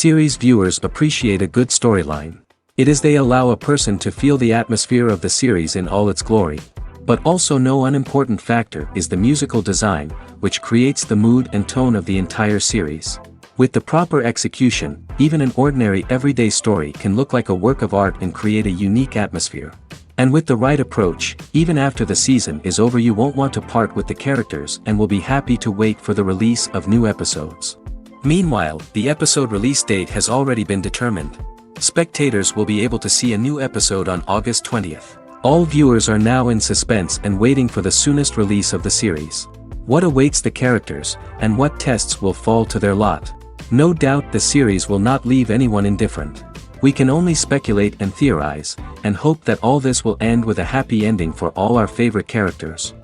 Series viewers appreciate a good storyline. It is they allow a person to feel the atmosphere of the series in all its glory. But also no unimportant factor is the musical design, which creates the mood and tone of the entire series. With the proper execution, even an ordinary everyday story can look like a work of art and create a unique atmosphere. And with the right approach, even after the season is over you won't want to part with the characters and will be happy to wait for the release of new episodes. Meanwhile, the episode release date has already been determined. Spectators will be able to see a new episode on August 20th. All viewers are now in suspense and waiting for the soonest release of the series. What awaits the characters, and what tests will fall to their lot? No doubt the series will not leave anyone indifferent. We can only speculate and theorize, and hope that all this will end with a happy ending for all our favorite characters.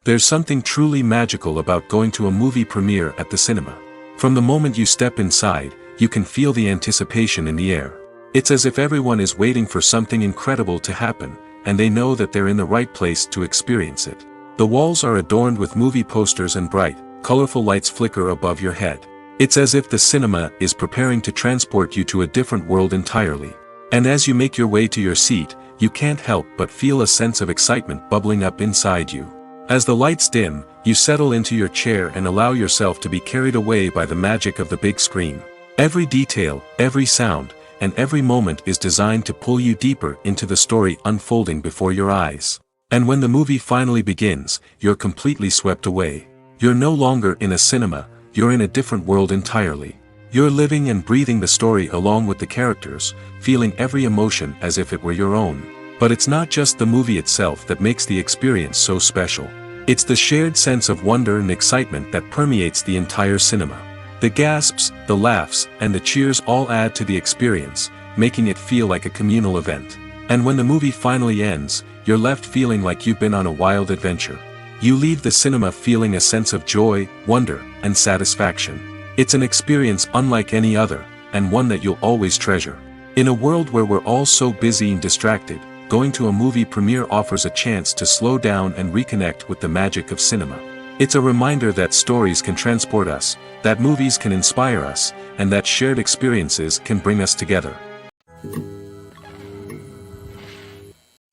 There's something truly magical about going to a movie premiere at the cinema. From the moment you step inside, you can feel the anticipation in the air. It's as if everyone is waiting for something incredible to happen, and they know that they're in the right place to experience it. The walls are adorned with movie posters and bright, colorful lights flicker above your head. It's as if the cinema is preparing to transport you to a different world entirely. And as you make your way to your seat, you can't help but feel a sense of excitement bubbling up inside you. As the lights dim, you settle into your chair and allow yourself to be carried away by the magic of the big screen. Every detail, every sound, and every moment is designed to pull you deeper into the story unfolding before your eyes. And when the movie finally begins, you're completely swept away. You're no longer in a cinema, you're in a different world entirely. You're living and breathing the story along with the characters, feeling every emotion as if it were your own. But it's not just the movie itself that makes the experience so special. It's the shared sense of wonder and excitement that permeates the entire cinema. The gasps, the laughs, and the cheers all add to the experience, making it feel like a communal event. And when the movie finally ends, you're left feeling like you've been on a wild adventure. You leave the cinema feeling a sense of joy, wonder, and satisfaction. It's an experience unlike any other, and one that you'll always treasure. In a world where we're all so busy and distracted, going to a movie premiere offers a chance to slow down and reconnect with the magic of cinema. It's a reminder that stories can transport us, that movies can inspire us, and that shared experiences can bring us together.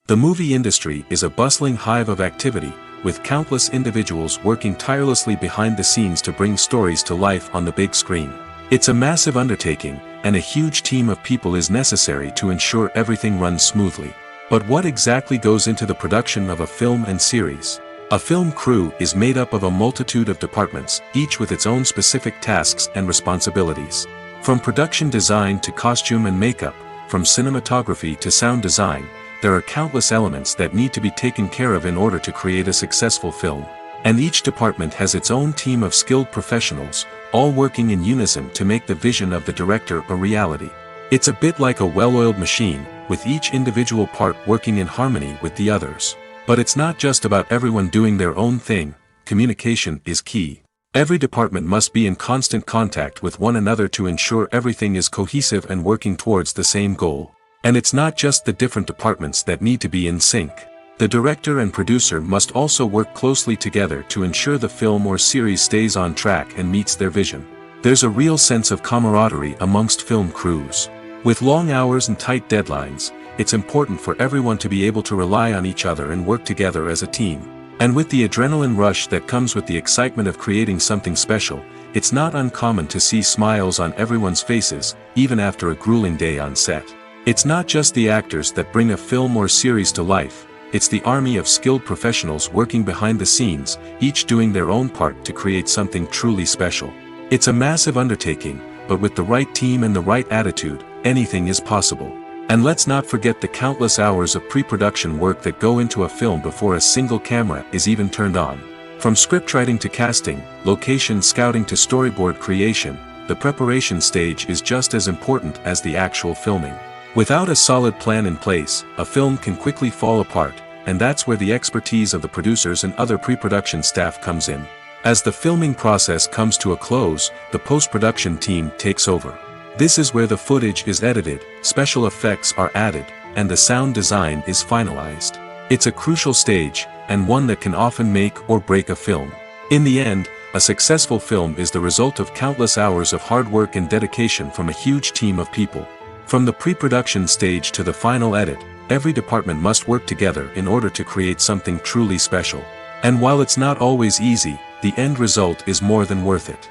The movie industry is a bustling hive of activity, with countless individuals working tirelessly behind the scenes to bring stories to life on the big screen. It's a massive undertaking, and a huge team of people is necessary to ensure everything runs smoothly. But what exactly goes into the production of a film and series? A film crew is made up of a multitude of departments, each with its own specific tasks and responsibilities. From production design to costume and makeup, from cinematography to sound design, there are countless elements that need to be taken care of in order to create a successful film. And each department has its own team of skilled professionals, all working in unison to make the vision of the director a reality. It's a bit like a well-oiled machine, with each individual part working in harmony with the others. But it's not just about everyone doing their own thing, communication is key. Every department must be in constant contact with one another to ensure everything is cohesive and working towards the same goal. And it's not just the different departments that need to be in sync. The director and producer must also work closely together to ensure the film or series stays on track and meets their vision. There's a real sense of camaraderie amongst film crews. With long hours and tight deadlines, it's important for everyone to be able to rely on each other and work together as a team. And with the adrenaline rush that comes with the excitement of creating something special, it's not uncommon to see smiles on everyone's faces, even after a grueling day on set. It's not just the actors that bring a film or series to life, it's the army of skilled professionals working behind the scenes, each doing their own part to create something truly special. It's a massive undertaking, but with the right team and the right attitude, anything is possible. And let's not forget the countless hours of pre-production work that go into a film before a single camera is even turned on. From scriptwriting to casting, location scouting to storyboard creation, the preparation stage is just as important as the actual filming. Without a solid plan in place, a film can quickly fall apart, and that's where the expertise of the producers and other pre-production staff comes in. As the filming process comes to a close, the post-production team takes over. This is where the footage is edited, special effects are added, and the sound design is finalized. It's a crucial stage, and one that can often make or break a film. In the end, a successful film is the result of countless hours of hard work and dedication from a huge team of people. From the pre-production stage to the final edit, every department must work together in order to create something truly special. And while it's not always easy, the end result is more than worth it.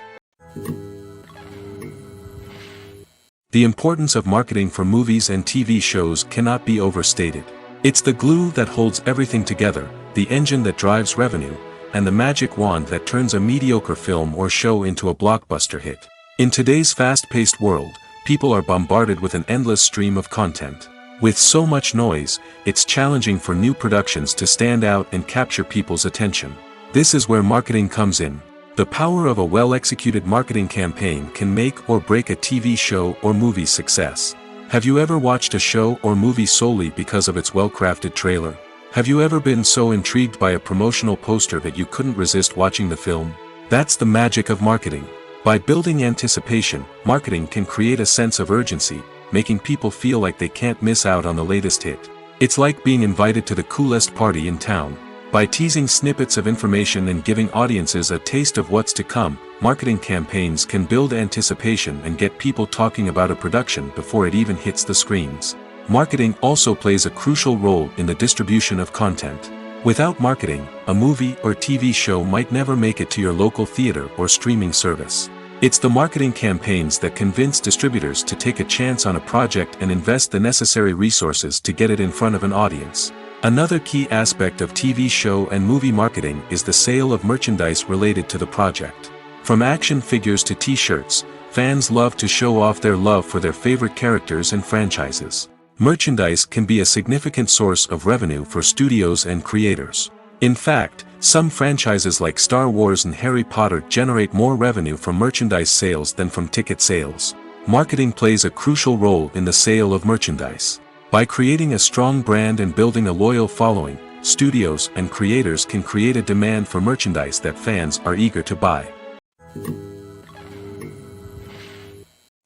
The importance of marketing for movies and TV shows cannot be overstated. It's the glue that holds everything together, the engine that drives revenue, and the magic wand that turns a mediocre film or show into a blockbuster hit. In today's fast-paced world, people are bombarded with an endless stream of content. With so much noise, it's challenging for new productions to stand out and capture people's attention. This is where marketing comes in. The power of a well-executed marketing campaign can make or break a TV show or movie's success. Have you ever watched a show or movie solely because of its well-crafted trailer? Have you ever been so intrigued by a promotional poster that you couldn't resist watching the film? That's the magic of marketing. By building anticipation, marketing can create a sense of urgency, making people feel like they can't miss out on the latest hit. It's like being invited to the coolest party in town. By teasing snippets of information and giving audiences a taste of what's to come, marketing campaigns can build anticipation and get people talking about a production before it even hits the screens. Marketing also plays a crucial role in the distribution of content. Without marketing, a movie or TV show might never make it to your local theater or streaming service. It's the marketing campaigns that convince distributors to take a chance on a project and invest the necessary resources to get it in front of an audience. Another key aspect of TV show and movie marketing is the sale of merchandise related to the project. From action figures to t-shirts, fans love to show off their love for their favorite characters and franchises. Merchandise can be a significant source of revenue for studios and creators. In fact, some franchises like Star Wars and Harry Potter generate more revenue from merchandise sales than from ticket sales. Marketing plays a crucial role in the sale of merchandise. By creating a strong brand and building a loyal following, studios and creators can create a demand for merchandise that fans are eager to buy.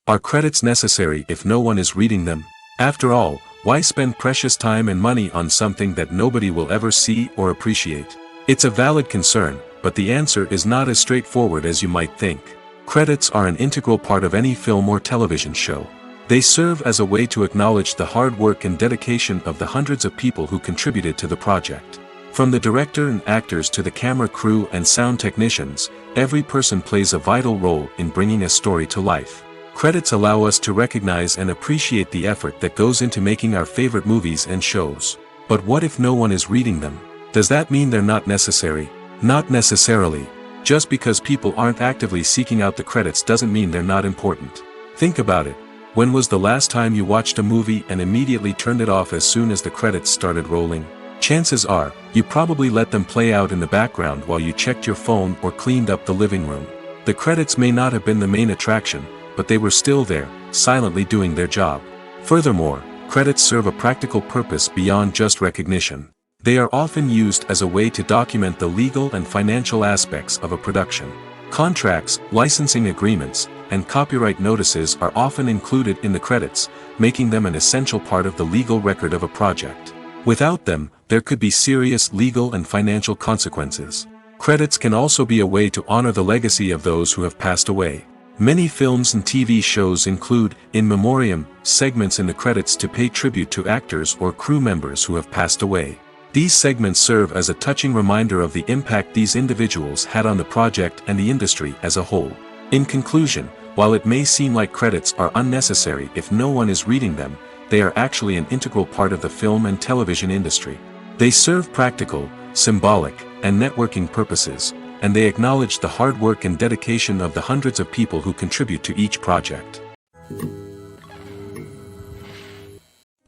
Are credits necessary if no one is reading them? After all, why spend precious time and money on something that nobody will ever see or appreciate? It's a valid concern, but the answer is not as straightforward as you might think. Credits are an integral part of any film or television show. They serve as a way to acknowledge the hard work and dedication of the hundreds of people who contributed to the project. From the director and actors to the camera crew and sound technicians, every person plays a vital role in bringing a story to life. Credits allow us to recognize and appreciate the effort that goes into making our favorite movies and shows. But what if no one is reading them? Does that mean they're not necessary? Not necessarily. Just because people aren't actively seeking out the credits doesn't mean they're not important. Think about it. When was the last time you watched a movie and immediately turned it off as soon as the credits started rolling? Chances are, you probably let them play out in the background while you checked your phone or cleaned up the living room. The credits may not have been the main attraction, but they were still there, silently doing their job. Furthermore, credits serve a practical purpose beyond just recognition. They are often used as a way to document the legal and financial aspects of a production. Contracts, licensing agreements, and copyright notices are often included in the credits, making them an essential part of the legal record of a project. Without them, there could be serious legal and financial consequences. Credits can also be a way to honor the legacy of those who have passed away. Many films and TV shows include, in memoriam, segments in the credits to pay tribute to actors or crew members who have passed away. These segments serve as a touching reminder of the impact these individuals had on the project and the industry as a whole. In conclusion, while it may seem like credits are unnecessary if no one is reading them, they are actually an integral part of the film and television industry. They serve practical, symbolic, and networking purposes, and they acknowledge the hard work and dedication of the hundreds of people who contribute to each project.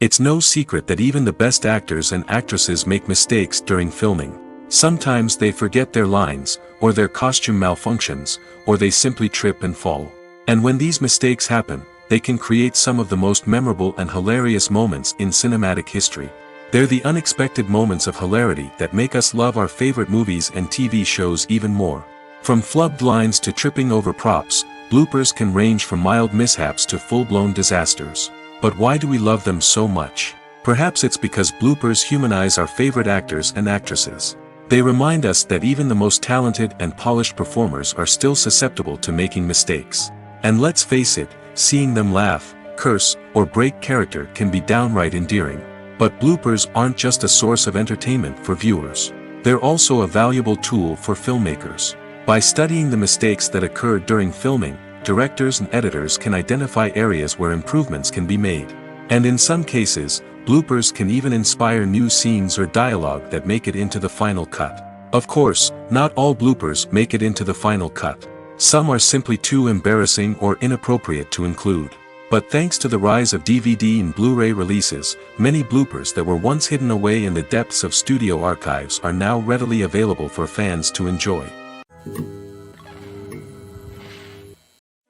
It's no secret that even the best actors and actresses make mistakes during filming. Sometimes they forget their lines, or their costume malfunctions, or they simply trip and fall. And when these mistakes happen, they can create some of the most memorable and hilarious moments in cinematic history. They're the unexpected moments of hilarity that make us love our favorite movies and TV shows even more. From flubbed lines to tripping over props, bloopers can range from mild mishaps to full-blown disasters. But why do we love them so much? Perhaps it's because bloopers humanize our favorite actors and actresses. They remind us that even the most talented and polished performers are still susceptible to making mistakes. And let's face it, seeing them laugh, curse, or break character can be downright endearing. But bloopers aren't just a source of entertainment for viewers. They're also a valuable tool for filmmakers. By studying the mistakes that occur during filming, directors and editors can identify areas where improvements can be made. And in some cases, bloopers can even inspire new scenes or dialogue that make it into the final cut. Of course, not all bloopers make it into the final cut. Some are simply too embarrassing or inappropriate to include. But thanks to the rise of DVD and Blu-ray releases, many bloopers that were once hidden away in the depths of studio archives are now readily available for fans to enjoy.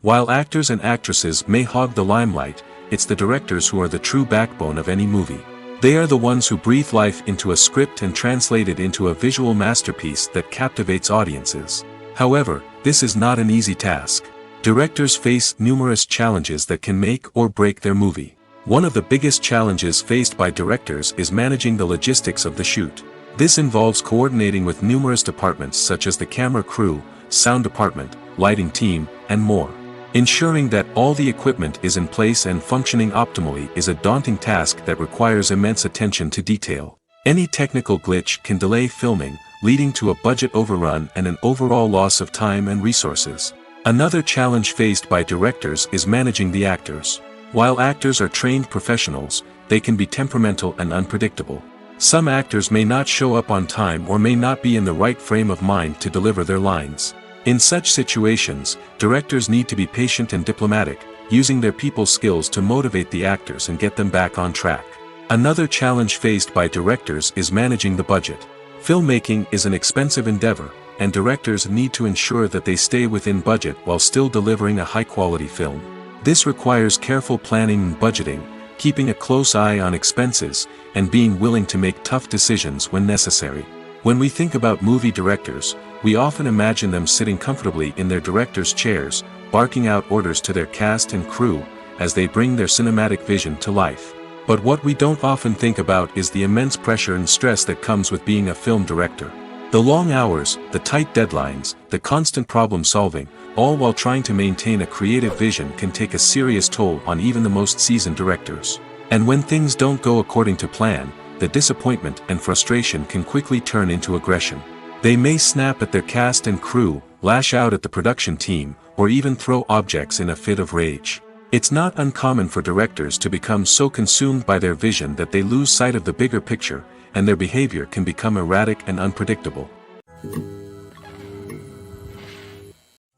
While actors and actresses may hog the limelight, it's the directors who are the true backbone of any movie. They are the ones who breathe life into a script and translate it into a visual masterpiece that captivates audiences. However, this is not an easy task. Directors face numerous challenges that can make or break their movie. One of the biggest challenges faced by directors is managing the logistics of the shoot. This involves coordinating with numerous departments such as the camera crew, sound department, lighting team, and more. Ensuring that all the equipment is in place and functioning optimally is a daunting task that requires immense attention to detail. Any technical glitch can delay filming, leading to a budget overrun and an overall loss of time and resources. Another challenge faced by directors is managing the actors. While actors are trained professionals, they can be temperamental and unpredictable. Some actors may not show up on time or may not be in the right frame of mind to deliver their lines. In such situations, directors need to be patient and diplomatic, using their people skills to motivate the actors and get them back on track. Another challenge faced by directors is managing the budget. Filmmaking is an expensive endeavor, and directors need to ensure that they stay within budget while still delivering a high-quality film. This requires careful planning and budgeting, keeping a close eye on expenses, and being willing to make tough decisions when necessary. When we think about movie directors, we often imagine them sitting comfortably in their director's chairs, barking out orders to their cast and crew, as they bring their cinematic vision to life. But what we don't often think about is the immense pressure and stress that comes with being a film director. The long hours, the tight deadlines, the constant problem solving, all while trying to maintain a creative vision can take a serious toll on even the most seasoned directors. And when things don't go according to plan, the disappointment and frustration can quickly turn into aggression. They may snap at their cast and crew, lash out at the production team, or even throw objects in a fit of rage. It's not uncommon for directors to become so consumed by their vision that they lose sight of the bigger picture, and their behavior can become erratic and unpredictable.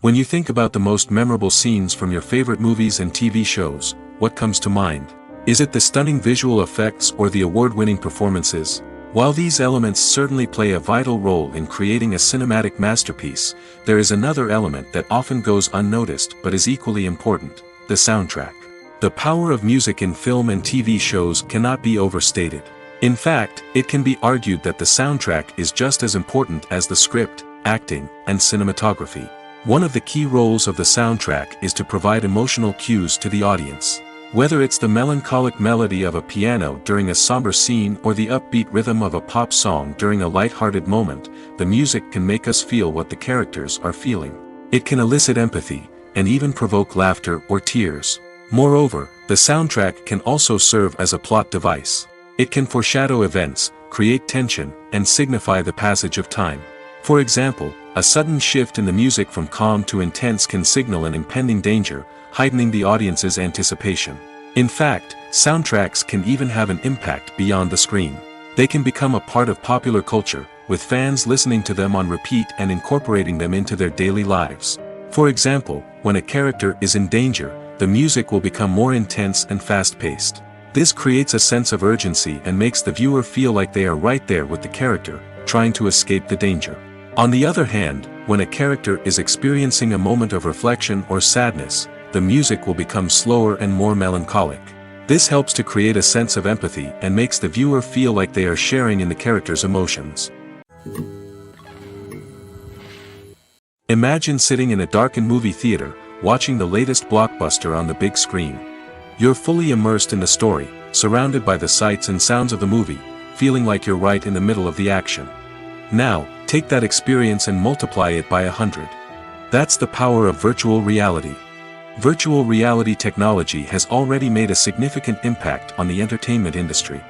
When you think about the most memorable scenes from your favorite movies and TV shows, what comes to mind? Is it the stunning visual effects or the award-winning performances? While these elements certainly play a vital role in creating a cinematic masterpiece, there is another element that often goes unnoticed but is equally important: the soundtrack. The power of music in film and TV shows cannot be overstated. In fact, it can be argued that the soundtrack is just as important as the script, acting, and cinematography. One of the key roles of the soundtrack is to provide emotional cues to the audience. Whether it's the melancholic melody of a piano during a somber scene or the upbeat rhythm of a pop song during a light-hearted moment, the music can make us feel what the characters are feeling. It can elicit empathy, and even provoke laughter or tears. Moreover, the soundtrack can also serve as a plot device. It can foreshadow events, create tension, and signify the passage of time. For example, a sudden shift in the music from calm to intense can signal an impending danger, heightening the audience's anticipation. In fact, soundtracks can even have an impact beyond the screen. They can become a part of popular culture, with fans listening to them on repeat and incorporating them into their daily lives. For example, when a character is in danger, the music will become more intense and fast-paced. This creates a sense of urgency and makes the viewer feel like they are right there with the character, trying to escape the danger. On the other hand, when a character is experiencing a moment of reflection or sadness, the music will become slower and more melancholic. This helps to create a sense of empathy and makes the viewer feel like they are sharing in the character's emotions. Imagine sitting in a darkened movie theater, watching the latest blockbuster on the big screen. You're fully immersed in the story, surrounded by the sights and sounds of the movie, feeling like you're right in the middle of the action. Now, take that experience and multiply it by 100. That's the power of virtual reality. Virtual reality technology has already made a significant impact on the entertainment industry.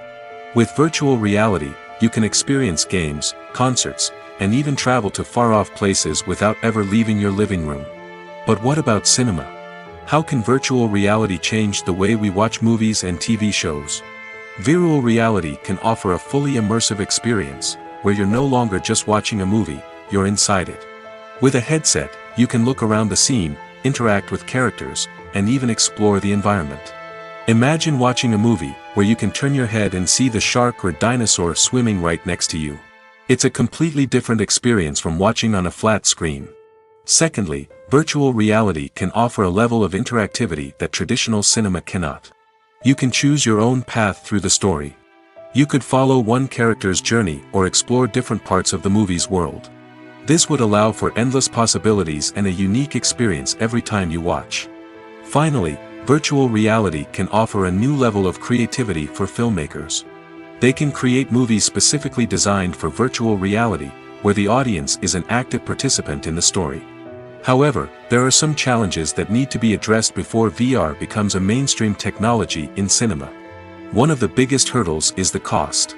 With virtual reality, you can experience games, concerts, and even travel to far-off places without ever leaving your living room. But what about cinema? How can virtual reality change the way we watch movies and TV shows? Virtual reality can offer a fully immersive experience, where you're no longer just watching a movie, you're inside it. With a headset, you can look around the scene, interact with characters, and even explore the environment. Imagine watching a movie where you can turn your head and see the shark or dinosaur swimming right next to you. It's a completely different experience from watching on a flat screen. Secondly, virtual reality can offer a level of interactivity that traditional cinema cannot. You can choose your own path through the story. You could follow one character's journey or explore different parts of the movie's world. This would allow for endless possibilities and a unique experience every time you watch. Finally, virtual reality can offer a new level of creativity for filmmakers. They can create movies specifically designed for virtual reality, where the audience is an active participant in the story. However, there are some challenges that need to be addressed before VR becomes a mainstream technology in cinema. One of the biggest hurdles is the cost.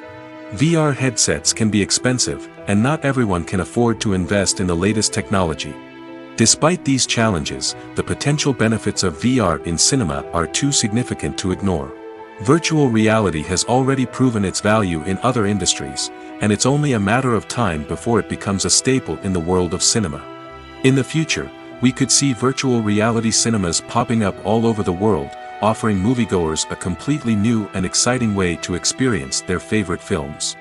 VR headsets can be expensive, and not everyone can afford to invest in the latest technology. Despite these challenges, the potential benefits of VR in cinema are too significant to ignore. Virtual reality has already proven its value in other industries, and it's only a matter of time before it becomes a staple in the world of cinema. In the future, we could see virtual reality cinemas popping up all over the world, offering moviegoers a completely new and exciting way to experience their favorite films.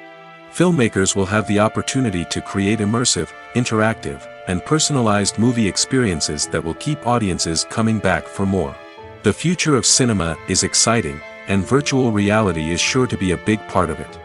Filmmakers will have the opportunity to create immersive, interactive, and personalized movie experiences that will keep audiences coming back for more. The future of cinema is exciting, and virtual reality is sure to be a big part of it.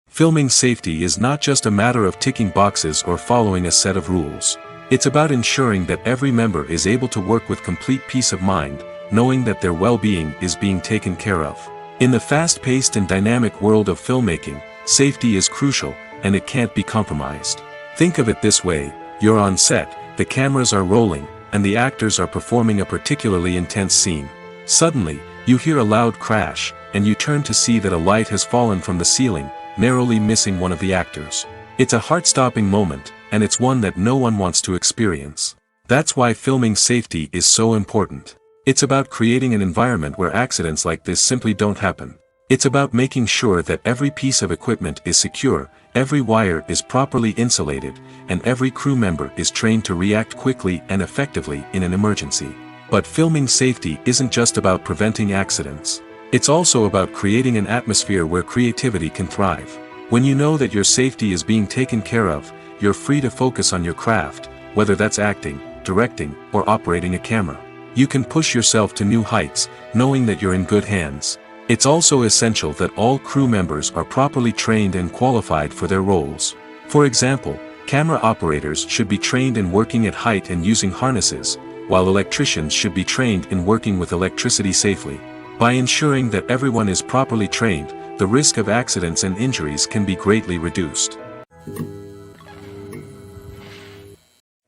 Filming safety is not just a matter of ticking boxes or following a set of rules. It's about ensuring that every member is able to work with complete peace of mind, knowing that their well-being is being taken care of. In the fast-paced and dynamic world of filmmaking, safety is crucial, and it can't be compromised. Think of it this way: you're on set, the cameras are rolling, and the actors are performing a particularly intense scene. Suddenly, you hear a loud crash, and you turn to see that a light has fallen from the ceiling, narrowly missing one of the actors. It's a heart-stopping moment, and it's one that no one wants to experience. That's why filming safety is so important. It's about creating an environment where accidents like this simply don't happen. It's about making sure that every piece of equipment is secure, every wire is properly insulated, and every crew member is trained to react quickly and effectively in an emergency. But filming safety isn't just about preventing accidents. It's also about creating an atmosphere where creativity can thrive. When you know that your safety is being taken care of, you're free to focus on your craft, whether that's acting, directing, or operating a camera. You can push yourself to new heights, knowing that you're in good hands. It's also essential that all crew members are properly trained and qualified for their roles. For example, camera operators should be trained in working at height and using harnesses, while electricians should be trained in working with electricity safely. By ensuring that everyone is properly trained, the risk of accidents and injuries can be greatly reduced.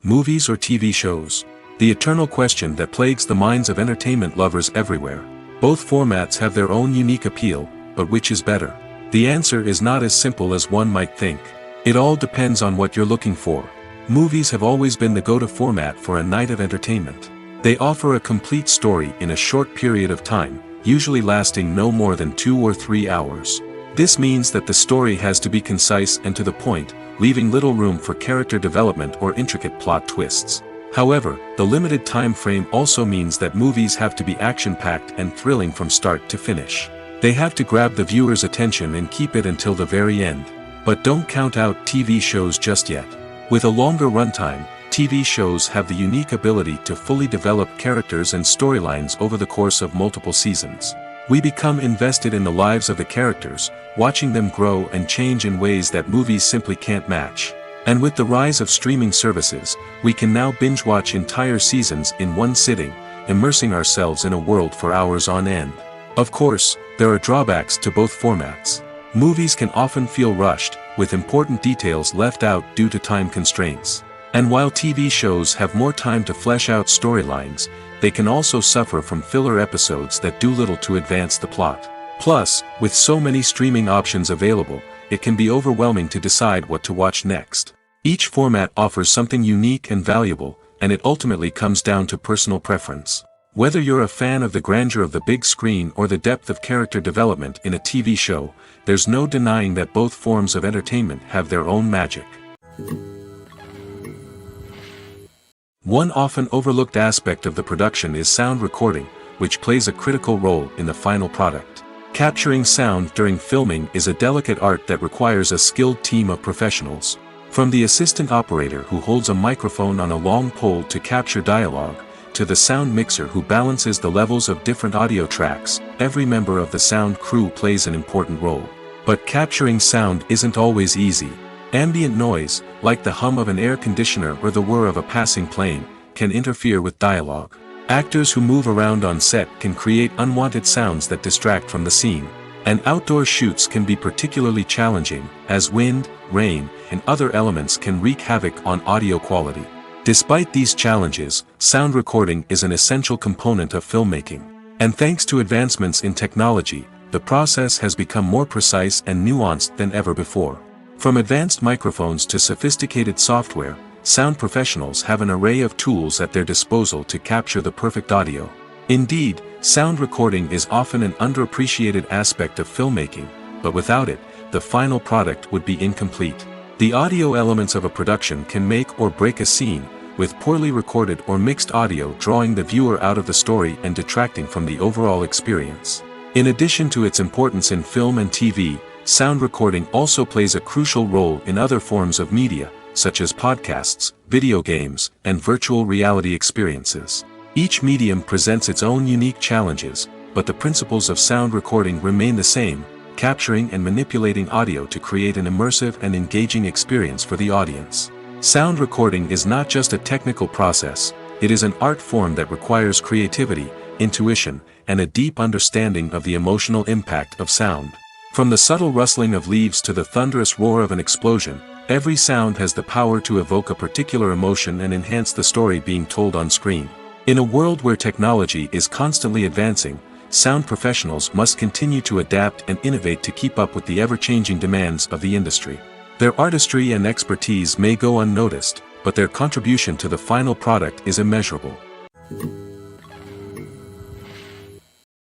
Movies or TV shows? The eternal question that plagues the minds of entertainment lovers everywhere. Both formats have their own unique appeal, but which is better? The answer is not as simple as one might think. It all depends on what you're looking for. Movies have always been the go-to format for a night of entertainment. They offer a complete story in a short period of time, usually lasting no more than 2 or 3 hours. This means that the story has to be concise and to the point, leaving little room for character development or intricate plot twists. However, the limited time frame also means that movies have to be action-packed and thrilling from start to finish. They have to grab the viewer's attention and keep it until the very end. But don't count out TV shows just yet. With a longer runtime, TV shows have the unique ability to fully develop characters and storylines over the course of multiple seasons. We become invested in the lives of the characters, watching them grow and change in ways that movies simply can't match. And with the rise of streaming services, we can now binge-watch entire seasons in one sitting, immersing ourselves in a world for hours on end. Of course, there are drawbacks to both formats. Movies can often feel rushed, with important details left out due to time constraints. And while TV shows have more time to flesh out storylines, they can also suffer from filler episodes that do little to advance the plot. Plus, with so many streaming options available, it can be overwhelming to decide what to watch next. Each format offers something unique and valuable, and it ultimately comes down to personal preference. Whether you're a fan of the grandeur of the big screen or the depth of character development in a TV show, there's no denying that both forms of entertainment have their own magic. One often overlooked aspect of the production is sound recording, which plays a critical role in the final product. Capturing sound during filming is a delicate art that requires a skilled team of professionals. From the assistant operator who holds a microphone on a long pole to capture dialogue, to the sound mixer who balances the levels of different audio tracks, every member of the sound crew plays an important role. But capturing sound isn't always easy. Ambient noise, like the hum of an air conditioner or the whir of a passing plane, can interfere with dialogue. Actors who move around on set can create unwanted sounds that distract from the scene. And outdoor shoots can be particularly challenging, as wind, rain, and other elements can wreak havoc on audio quality. Despite these challenges, sound recording is an essential component of filmmaking. And thanks to advancements in technology, the process has become more precise and nuanced than ever before. From advanced microphones to sophisticated software, sound professionals have an array of tools at their disposal to capture the perfect audio. Indeed, sound recording is often an underappreciated aspect of filmmaking, but without it, the final product would be incomplete. The audio elements of a production can make or break a scene, with poorly recorded or mixed audio drawing the viewer out of the story and detracting from the overall experience. In addition to its importance in film and TV, sound recording also plays a crucial role in other forms of media, such as podcasts, video games, and virtual reality experiences. Each medium presents its own unique challenges, but the principles of sound recording remain the same: capturing and manipulating audio to create an immersive and engaging experience for the audience. Sound recording is not just a technical process, it is an art form that requires creativity, intuition, and a deep understanding of the emotional impact of sound. From the subtle rustling of leaves to the thunderous roar of an explosion, every sound has the power to evoke a particular emotion and enhance the story being told on screen. In a world where technology is constantly advancing, sound professionals must continue to adapt and innovate to keep up with the ever-changing demands of the industry. Their artistry and expertise may go unnoticed, but their contribution to the final product is immeasurable.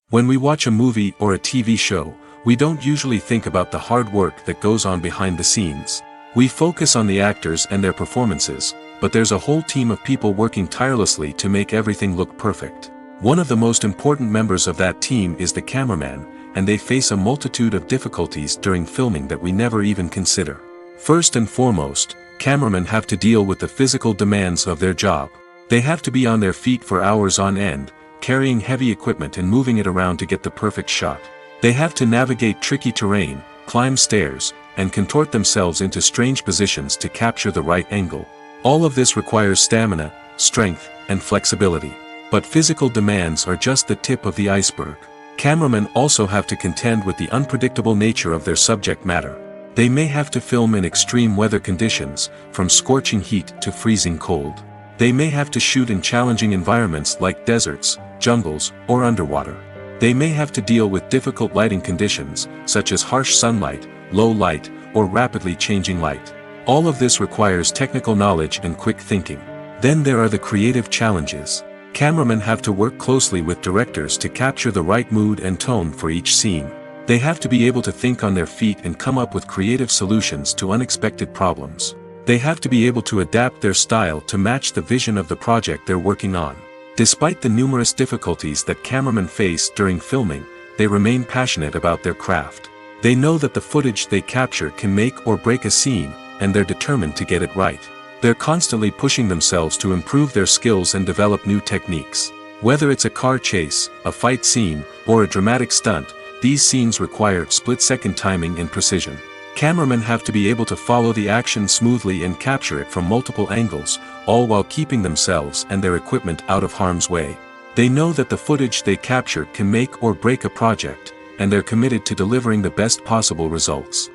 When we watch a movie or a TV show, we don't usually think about the hard work that goes on behind the scenes. We focus on the actors and their performances, but there's a whole team of people working tirelessly to make everything look perfect. One of the most important members of that team is the cameraman, and they face a multitude of difficulties during filming that we never even consider. First and foremost, cameramen have to deal with the physical demands of their job. They have to be on their feet for hours on end, carrying heavy equipment and moving it around to get the perfect shot. They have to navigate tricky terrain, climb stairs, and contort themselves into strange positions to capture the right angle. All of this requires stamina, strength, and flexibility. But physical demands are just the tip of the iceberg. Cameramen also have to contend with the unpredictable nature of their subject matter. They may have to film in extreme weather conditions, from scorching heat to freezing cold. They may have to shoot in challenging environments like deserts, jungles, or underwater. They may have to deal with difficult lighting conditions, such as harsh sunlight, low light, or rapidly changing light. All of this requires technical knowledge and quick thinking. Then there are the creative challenges. Cameramen have to work closely with directors to capture the right mood and tone for each scene. They have to be able to think on their feet and come up with creative solutions to unexpected problems. They have to be able to adapt their style to match the vision of the project they're working on. Despite the numerous difficulties that cameramen face during filming, they remain passionate about their craft. They know that the footage they capture can make or break a scene, and they're determined to get it right. They're constantly pushing themselves to improve their skills and develop new techniques. Whether it's a car chase, a fight scene, or a dramatic stunt, these scenes require split-second timing and precision. Cameramen have to be able to follow the action smoothly and capture it from multiple angles, all while keeping themselves and their equipment out of harm's way. They know that the footage they capture can make or break a project, and they're committed to delivering the best possible results.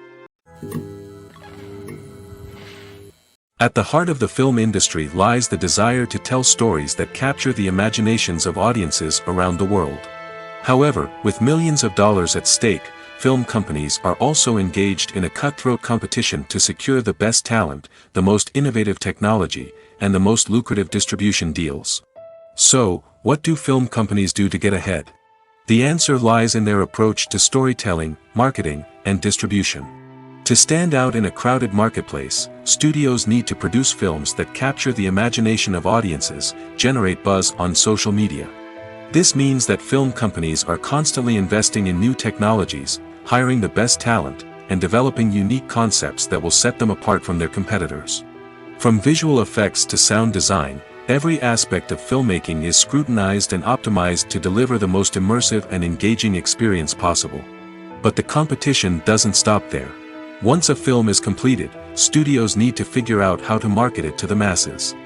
At the heart of the film industry lies the desire to tell stories that capture the imaginations of audiences around the world. However, with millions of dollars at stake, film companies are also engaged in a cutthroat competition to secure the best talent, the most innovative technology, and the most lucrative distribution deals. So, what do film companies do to get ahead? The answer lies in their approach to storytelling, marketing, and distribution. To stand out in a crowded marketplace, studios need to produce films that capture the imagination of audiences, generate buzz on social media. This means that film companies are constantly investing in new technologies, hiring the best talent, and developing unique concepts that will set them apart from their competitors. From visual effects to sound design, every aspect of filmmaking is scrutinized and optimized to deliver the most immersive and engaging experience possible. But the competition doesn't stop there. Once a film is completed, studios need to figure out how to market it to the masses.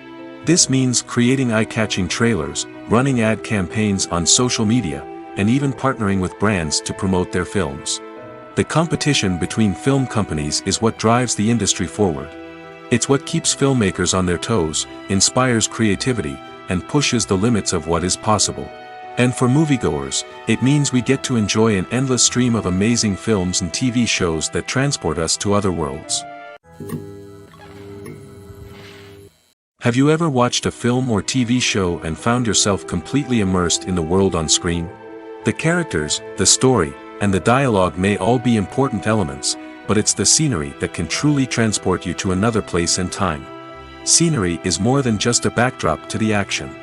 This means creating eye-catching trailers, running ad campaigns on social media, and even partnering with brands to promote their films. The competition between film companies is what drives the industry forward. It's what keeps filmmakers on their toes, inspires creativity, and pushes the limits of what is possible. And for moviegoers, it means we get to enjoy an endless stream of amazing films and TV shows that transport us to other worlds. Have you ever watched a film or TV show and found yourself completely immersed in the world on screen? The characters, the story, and the dialogue may all be important elements, but it's the scenery that can truly transport you to another place and time. Scenery is more than just a backdrop to the action.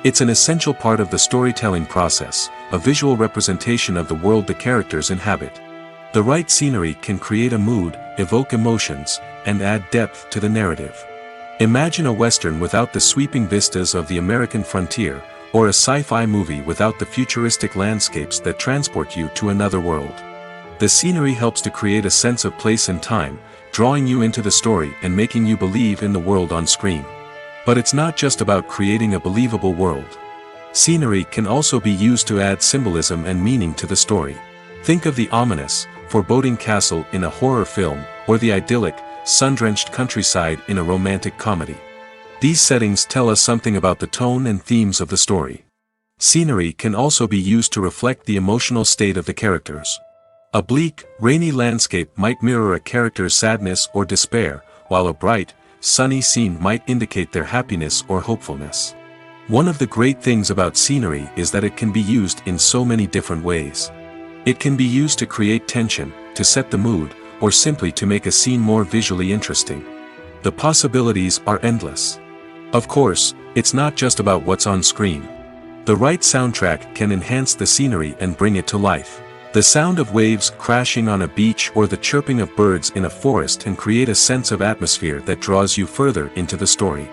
It's an essential part of the storytelling process, a visual representation of the world the characters inhabit. The right scenery can create a mood, evoke emotions, and add depth to the narrative. Imagine a Western without the sweeping vistas of the American frontier, or a sci-fi movie without the futuristic landscapes that transport you to another world. The scenery helps to create a sense of place and time, drawing you into the story and making you believe in the world on screen. But it's not just about creating a believable world. Scenery can also be used to add symbolism and meaning to the story. Think of the ominous, foreboding castle in a horror film, or the idyllic, sun-drenched countryside in a romantic comedy. These settings tell us something about the tone and themes of the story. Scenery can also be used to reflect the emotional state of the characters. A bleak, rainy landscape might mirror a character's sadness or despair, while a bright, sunny scene might indicate their happiness or hopefulness. One of the great things about scenery is that it can be used in so many different ways. It can be used to create tension, to set the mood, or simply to make a scene more visually interesting. The possibilities are endless. Of course, it's not just about what's on screen. The right soundtrack can enhance the scenery and bring it to life. The sound of waves crashing on a beach or the chirping of birds in a forest can create a sense of atmosphere that draws you further into the story.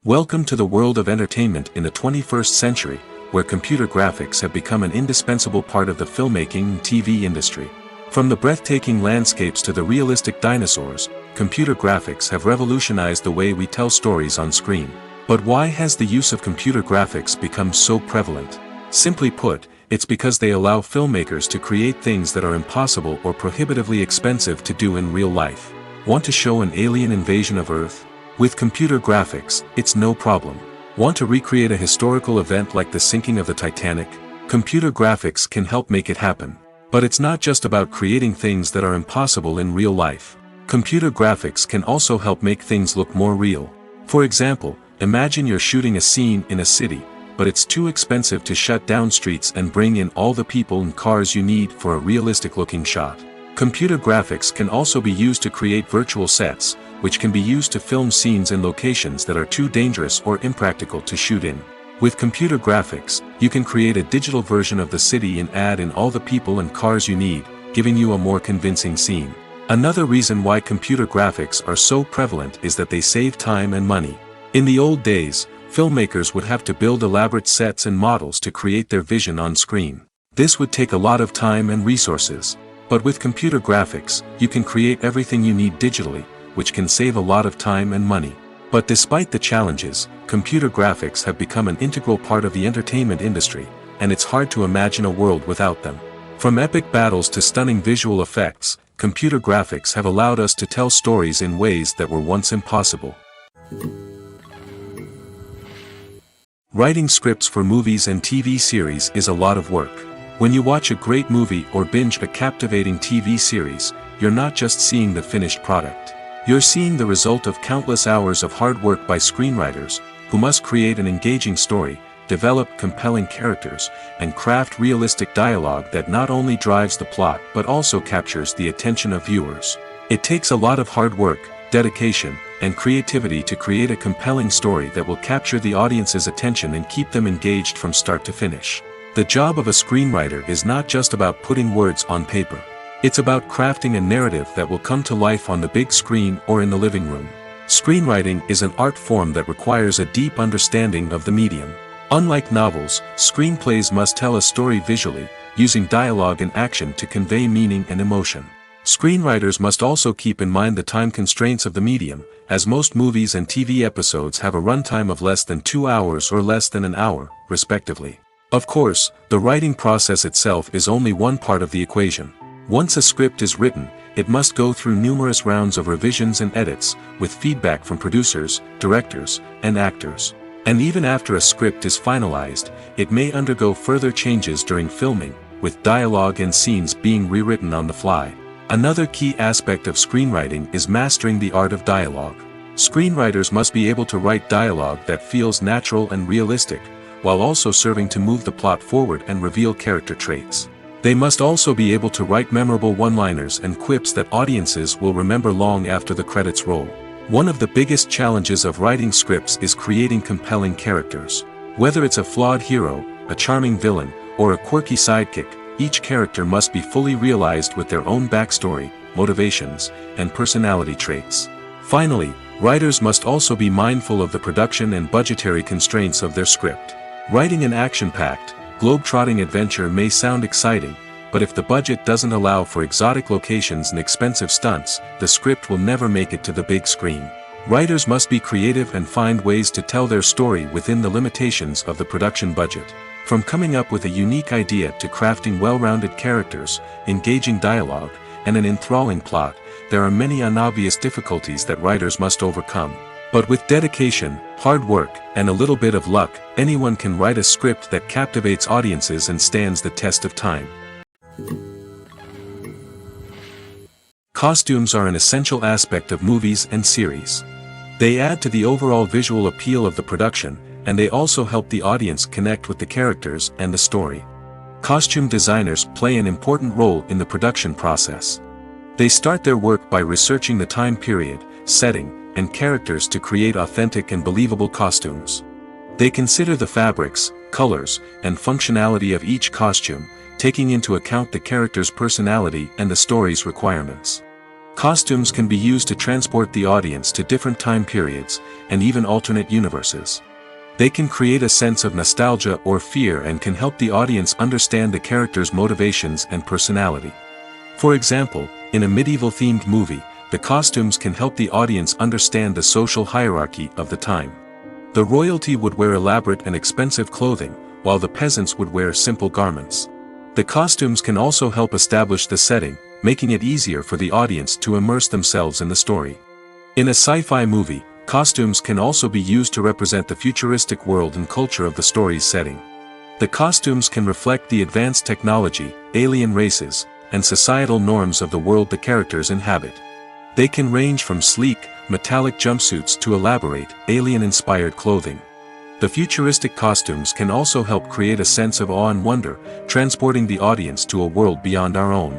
Welcome to the world of entertainment in the 21st century, where computer graphics have become an indispensable part of the filmmaking and TV industry. From the breathtaking landscapes to the realistic dinosaurs, computer graphics have revolutionized the way we tell stories on screen. But why has the use of computer graphics become so prevalent? Simply put, it's because they allow filmmakers to create things that are impossible or prohibitively expensive to do in real life. Want to show an alien invasion of Earth? With computer graphics, it's no problem. Want to recreate a historical event like the sinking of the Titanic? Computer graphics can help make it happen. But it's not just about creating things that are impossible in real life. Computer graphics can also help make things look more real. For example, imagine you're shooting a scene in a city, but it's too expensive to shut down streets and bring in all the people and cars you need for a realistic-looking shot. Computer graphics can also be used to create virtual sets, which can be used to film scenes in locations that are too dangerous or impractical to shoot in. With computer graphics, you can create a digital version of the city and add in all the people and cars you need, giving you a more convincing scene. Another reason why computer graphics are so prevalent is that they save time and money. In the old days, filmmakers would have to build elaborate sets and models to create their vision on screen. This would take a lot of time and resources. But with computer graphics, you can create everything you need digitally, which can save a lot of time and money. But despite the challenges, computer graphics have become an integral part of the entertainment industry, and it's hard to imagine a world without them. From epic battles to stunning visual effects, computer graphics have allowed us to tell stories in ways that were once impossible. Writing scripts for movies and TV series is a lot of work. When you watch a great movie or binge a captivating TV series, you're not just seeing the finished product. You're seeing the result of countless hours of hard work by screenwriters, who must create an engaging story, develop compelling characters, and craft realistic dialogue that not only drives the plot but also captures the attention of viewers. It takes a lot of hard work, dedication, and creativity to create a compelling story that will capture the audience's attention and keep them engaged from start to finish. The job of a screenwriter is not just about putting words on paper. It's about crafting a narrative that will come to life on the big screen or in the living room. Screenwriting is an art form that requires a deep understanding of the medium. Unlike novels, screenplays must tell a story visually, using dialogue and action to convey meaning and emotion. Screenwriters must also keep in mind the time constraints of the medium, as most movies and TV episodes have a runtime of less than 2 hours or less than an hour, respectively. Of course, the writing process itself is only one part of the equation. Once a script is written, it must go through numerous rounds of revisions and edits, with feedback from producers, directors, and actors. And even after a script is finalized, it may undergo further changes during filming, with dialogue and scenes being rewritten on the fly. Another key aspect of screenwriting is mastering the art of dialogue. Screenwriters must be able to write dialogue that feels natural and realistic, while also serving to move the plot forward and reveal character traits. They must also be able to write memorable one-liners and quips that audiences will remember long after the credits roll. One of the biggest challenges of writing scripts is creating compelling characters. Whether it's a flawed hero, a charming villain, or a quirky sidekick, each character must be fully realized with their own backstory, motivations, and personality traits. Finally, writers must also be mindful of the production and budgetary constraints of their script. Writing an action-packed, globe-trotting adventure may sound exciting, but if the budget doesn't allow for exotic locations and expensive stunts, the script will never make it to the big screen. Writers must be creative and find ways to tell their story within the limitations of the production budget. From coming up with a unique idea to crafting well-rounded characters, engaging dialogue, and an enthralling plot, there are many unobvious difficulties that writers must overcome. But with dedication, hard work, and a little bit of luck, anyone can write a script that captivates audiences and stands the test of time. Costumes are an essential aspect of movies and series. They add to the overall visual appeal of the production, and they also help the audience connect with the characters and the story. Costume designers play an important role in the production process. They start their work by researching the time period, setting, and characters to create authentic and believable costumes. They consider the fabrics, colors, and functionality of each costume, taking into account the character's personality and the story's requirements. Costumes can be used to transport the audience to different time periods, and even alternate universes. They can create a sense of nostalgia or fear and can help the audience understand the character's motivations and personality. For example, in a medieval-themed movie, the costumes can help the audience understand the social hierarchy of the time. The royalty would wear elaborate and expensive clothing, while the peasants would wear simple garments. The costumes can also help establish the setting, making it easier for the audience to immerse themselves in the story. In a sci-fi movie, costumes can also be used to represent the futuristic world and culture of the story's setting. The costumes can reflect the advanced technology, alien races, and societal norms of the world the characters inhabit. They can range from sleek, metallic jumpsuits to elaborate, alien-inspired clothing. The futuristic costumes can also help create a sense of awe and wonder, transporting the audience to a world beyond our own.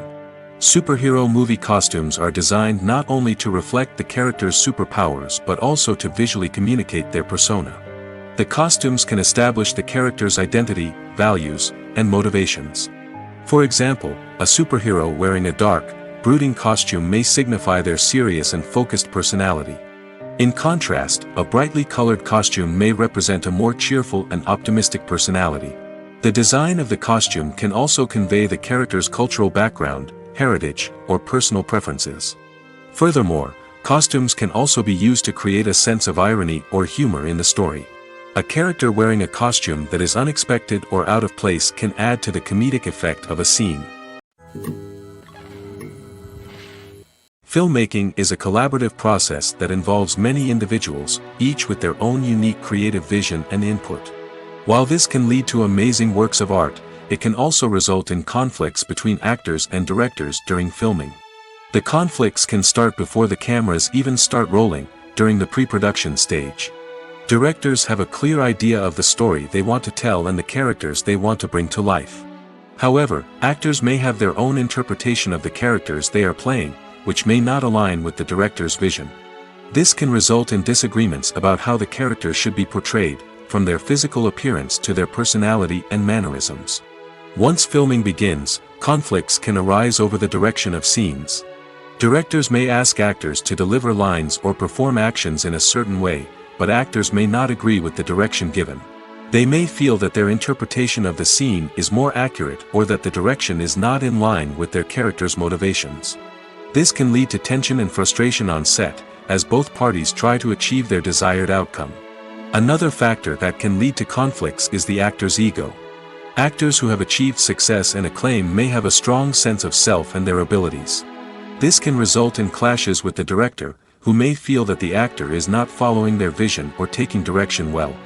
Superhero movie costumes are designed not only to reflect the character's superpowers but also to visually communicate their persona. The costumes can establish the character's identity, values, and motivations. For example, a superhero wearing a dark, brooding costume may signify their serious and focused personality. In contrast, a brightly colored costume may represent a more cheerful and optimistic personality. The design of the costume can also convey the character's cultural background, heritage, or personal preferences. Furthermore, costumes can also be used to create a sense of irony or humor in the story. A character wearing a costume that is unexpected or out of place can add to the comedic effect of a scene. Filmmaking is a collaborative process that involves many individuals, each with their own unique creative vision and input. While this can lead to amazing works of art, it can also result in conflicts between actors and directors during filming. The conflicts can start before the cameras even start rolling, during the pre-production stage. Directors have a clear idea of the story they want to tell and the characters they want to bring to life. However, actors may have their own interpretation of the characters they are playing, which may not align with the director's vision. This can result in disagreements about how the characters should be portrayed, from their physical appearance to their personality and mannerisms. Once filming begins, conflicts can arise over the direction of scenes. Directors may ask actors to deliver lines or perform actions in a certain way, but actors may not agree with the direction given. They may feel that their interpretation of the scene is more accurate or that the direction is not in line with their character's motivations. This can lead to tension and frustration on set, as both parties try to achieve their desired outcome. Another factor that can lead to conflicts is the actor's ego. Actors who have achieved success and acclaim may have a strong sense of self and their abilities. This can result in clashes with the director, who may feel that the actor is not following their vision or taking direction well.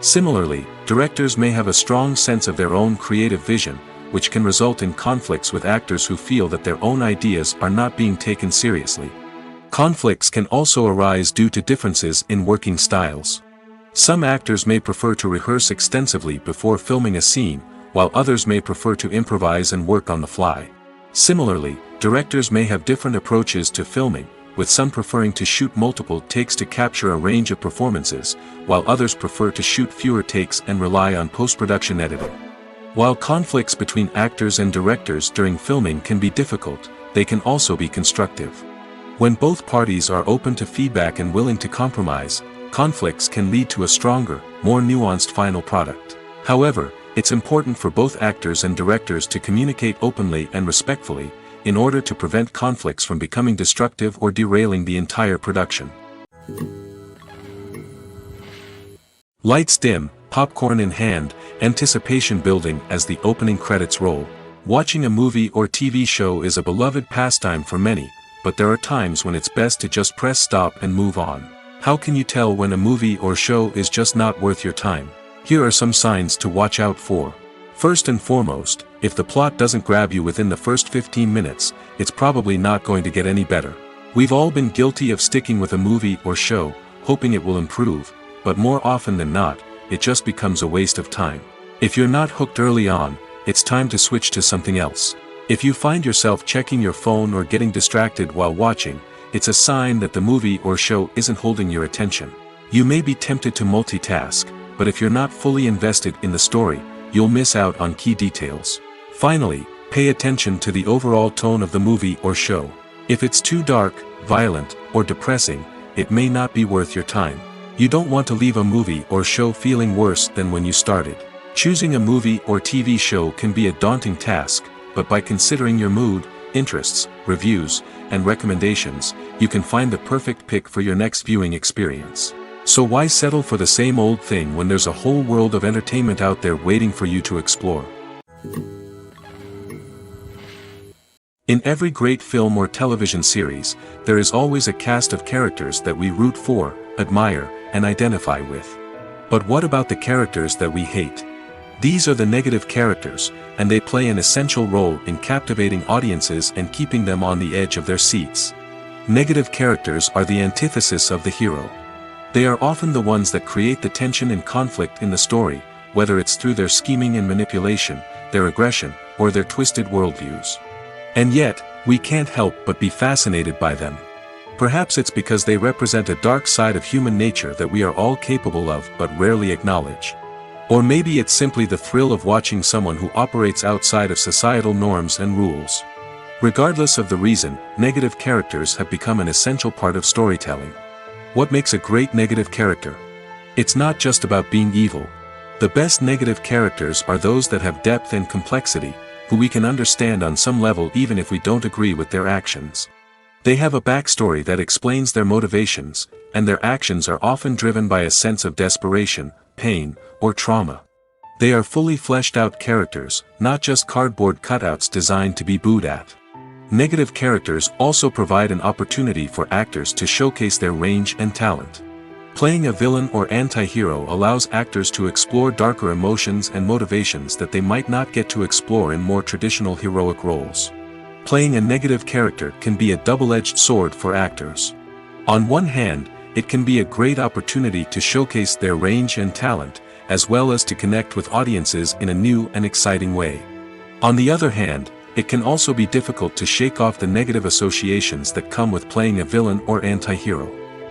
Similarly, directors may have a strong sense of their own creative vision, which can result in conflicts with actors who feel that their own ideas are not being taken seriously. Conflicts can also arise due to differences in working styles. Some actors may prefer to rehearse extensively before filming a scene, while others may prefer to improvise and work on the fly. Similarly, directors may have different approaches to filming, with some preferring to shoot multiple takes to capture a range of performances, while others prefer to shoot fewer takes and rely on post-production editing. While conflicts between actors and directors during filming can be difficult, they can also be constructive. When both parties are open to feedback and willing to compromise, conflicts can lead to a stronger, more nuanced final product. However, it's important for both actors and directors to communicate openly and respectfully, in order to prevent conflicts from becoming destructive or derailing the entire production. Lights dim, popcorn in hand, anticipation building as the opening credits roll. Watching a movie or TV show is a beloved pastime for many, but there are times when it's best to just press stop and move on. How can you tell when a movie or show is just not worth your time? Here are some signs to watch out for. First and foremost, if the plot doesn't grab you within the first 15 minutes, it's probably not going to get any better. We've all been guilty of sticking with a movie or show, hoping it will improve, but more often than not, it just becomes a waste of time. If you're not hooked early on, it's time to switch to something else. If you find yourself checking your phone or getting distracted while watching, it's a sign that the movie or show isn't holding your attention. You may be tempted to multitask, but if you're not fully invested in the story, you'll miss out on key details. Finally, pay attention to the overall tone of the movie or show. If it's too dark, violent, or depressing, it may not be worth your time. You don't want to leave a movie or show feeling worse than when you started. Choosing a movie or TV show can be a daunting task, but by considering your mood, interests, reviews, and recommendations, you can find the perfect pick for your next viewing experience. So why settle for the same old thing when there's a whole world of entertainment out there waiting for you to explore? In every great film or television series, there is always a cast of characters that we root for, admire, and identify with. But what about the characters that we hate? These are the negative characters, and they play an essential role in captivating audiences and keeping them on the edge of their seats. Negative characters are the antithesis of the hero. They are often the ones that create the tension and conflict in the story, whether it's through their scheming and manipulation, their aggression, or their twisted worldviews. And yet, we can't help but be fascinated by them. Perhaps it's because they represent a dark side of human nature that we are all capable of but rarely acknowledge. Or maybe it's simply the thrill of watching someone who operates outside of societal norms and rules. Regardless of the reason, negative characters have become an essential part of storytelling. What makes a great negative character? It's not just about being evil. The best negative characters are those that have depth and complexity, who we can understand on some level even if we don't agree with their actions. They have a backstory that explains their motivations, and their actions are often driven by a sense of desperation, pain, or trauma. They are fully fleshed out characters, not just cardboard cutouts designed to be booed at. Negative characters also provide an opportunity for actors to showcase their range and talent. Playing a villain or anti-hero allows actors to explore darker emotions and motivations that they might not get to explore in more traditional heroic roles. Playing a negative character can be a double-edged sword for actors. On one hand, it can be a great opportunity to showcase their range and talent, as well as to connect with audiences in a new and exciting way. On the other hand, it can also be difficult to shake off the negative associations that come with playing a villain or anti-hero.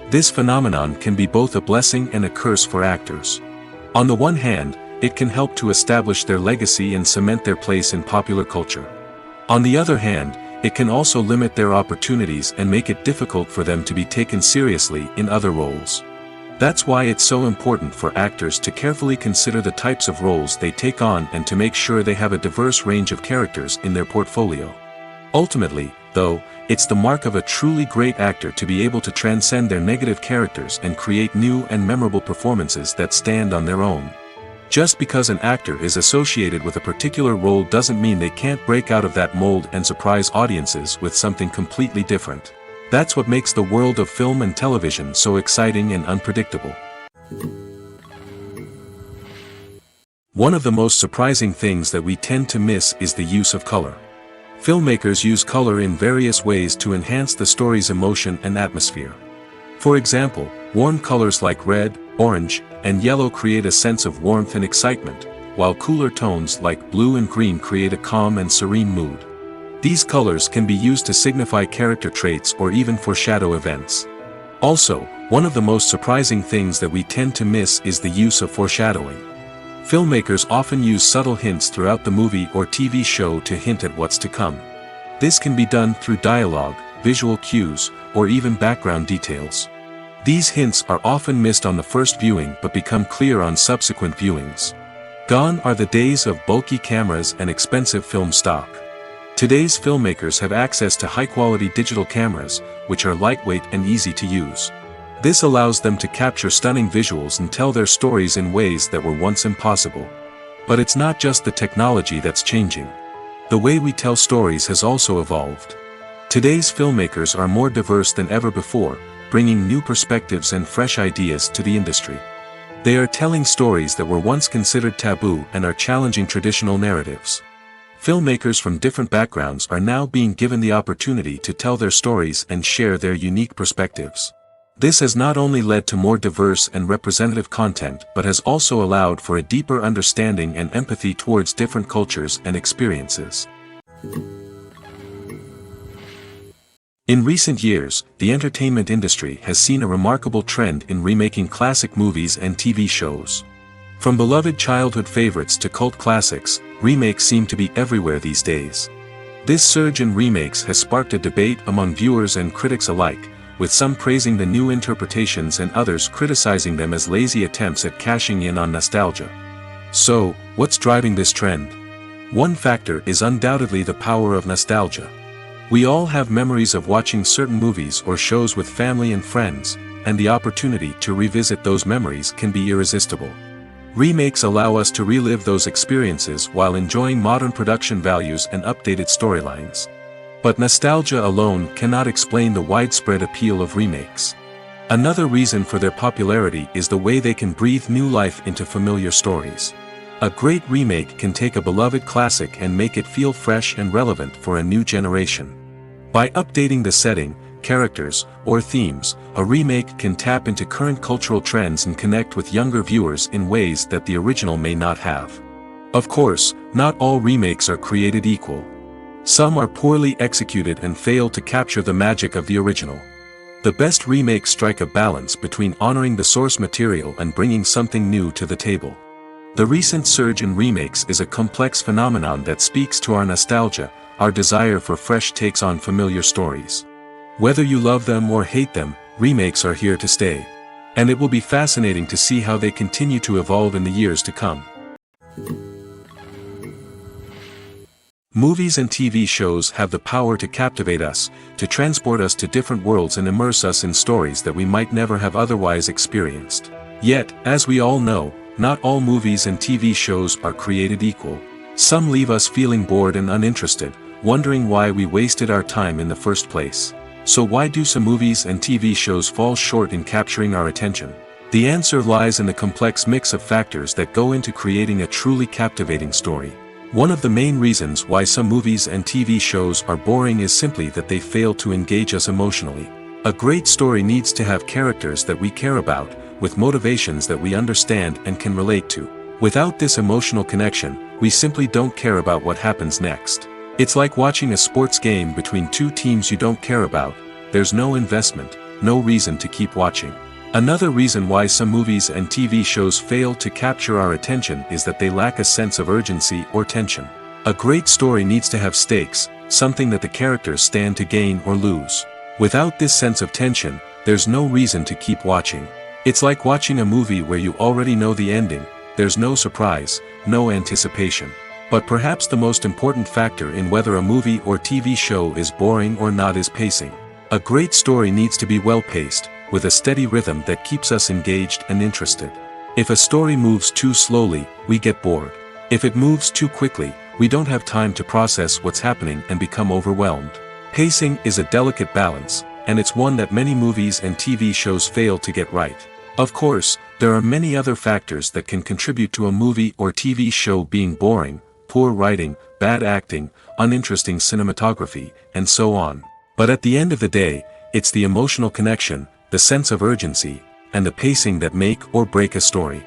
This phenomenon can be both a blessing and a curse for actors. On the one hand, it can help to establish their legacy and cement their place in popular culture. On the other hand, it can also limit their opportunities and make it difficult for them to be taken seriously in other roles. That's why it's so important for actors to carefully consider the types of roles they take on and to make sure they have a diverse range of characters in their portfolio. Ultimately, though, it's the mark of a truly great actor to be able to transcend their negative characters and create new and memorable performances that stand on their own. Just because an actor is associated with a particular role doesn't mean they can't break out of that mold and surprise audiences with something completely different. That's what makes the world of film and television so exciting and unpredictable. One of the most surprising things that we tend to miss is the use of color. Filmmakers use color in various ways to enhance the story's emotion and atmosphere. For example, warm colors like red, orange, and yellow create a sense of warmth and excitement, while cooler tones like blue and green create a calm and serene mood. These colors can be used to signify character traits or even foreshadow events. Also, one of the most surprising things that we tend to miss is the use of foreshadowing. Filmmakers often use subtle hints throughout the movie or TV show to hint at what's to come. This can be done through dialogue, visual cues, or even background details. These hints are often missed on the first viewing but become clear on subsequent viewings. Gone are the days of bulky cameras and expensive film stock. Today's filmmakers have access to high-quality digital cameras, which are lightweight and easy to use. This allows them to capture stunning visuals and tell their stories in ways that were once impossible. But it's not just the technology that's changing. The way we tell stories has also evolved. Today's filmmakers are more diverse than ever before, bringing new perspectives and fresh ideas to the industry. They are telling stories that were once considered taboo and are challenging traditional narratives. Filmmakers from different backgrounds are now being given the opportunity to tell their stories and share their unique perspectives. This has not only led to more diverse and representative content but has also allowed for a deeper understanding and empathy towards different cultures and experiences. In recent years, the entertainment industry has seen a remarkable trend in remaking classic movies and TV shows. From beloved childhood favorites to cult classics, remakes seem to be everywhere these days. This surge in remakes has sparked a debate among viewers and critics alike, with some praising the new interpretations and others criticizing them as lazy attempts at cashing in on nostalgia. So, what's driving this trend? One factor is undoubtedly the power of nostalgia. We all have memories of watching certain movies or shows with family and friends, and the opportunity to revisit those memories can be irresistible. Remakes allow us to relive those experiences while enjoying modern production values and updated storylines. But nostalgia alone cannot explain the widespread appeal of remakes. Another reason for their popularity is the way they can breathe new life into familiar stories. A great remake can take a beloved classic and make it feel fresh and relevant for a new generation. By updating the setting, characters, or themes, a remake can tap into current cultural trends and connect with younger viewers in ways that the original may not have. Of course, not all remakes are created equal. Some are poorly executed and fail to capture the magic of the original. The best remakes strike a balance between honoring the source material and bringing something new to the table. The recent surge in remakes is a complex phenomenon that speaks to our nostalgia, our desire for fresh takes on familiar stories. Whether you love them or hate them, remakes are here to stay. And it will be fascinating to see how they continue to evolve in the years to come. Movies and TV shows have the power to captivate us, to transport us to different worlds and immerse us in stories that we might never have otherwise experienced. Yet, as we all know, Not all movies and TV shows are created equal. Some leave us feeling bored and uninterested, wondering why we wasted our time in the first place. So why do some movies and TV shows fall short in capturing our attention? The answer lies in the complex mix of factors that go into creating a truly captivating story. One of the main reasons why some movies and TV shows are boring is simply that they fail to engage us emotionally. A great story needs to have characters that we care about, with motivations that we understand and can relate to. Without this emotional connection, we simply don't care about what happens next. It's like watching a sports game between two teams you don't care about. There's no investment, no reason to keep watching. Another reason why some movies and TV shows fail to capture our attention is that they lack a sense of urgency or tension. A great story needs to have stakes, something that the characters stand to gain or lose. Without this sense of tension, there's no reason to keep watching. It's like watching a movie where you already know the ending. There's no surprise, no anticipation. But perhaps the most important factor in whether a movie or TV show is boring or not is pacing. A great story needs to be well-paced, with a steady rhythm that keeps us engaged and interested. If a story moves too slowly, we get bored. If it moves too quickly, we don't have time to process what's happening and become overwhelmed. Pacing is a delicate balance, and it's one that many movies and TV shows fail to get right. Of course, there are many other factors that can contribute to a movie or TV show being boring: poor writing, bad acting, uninteresting cinematography, and so on. But at the end of the day, it's the emotional connection, the sense of urgency, and the pacing that make or break a story.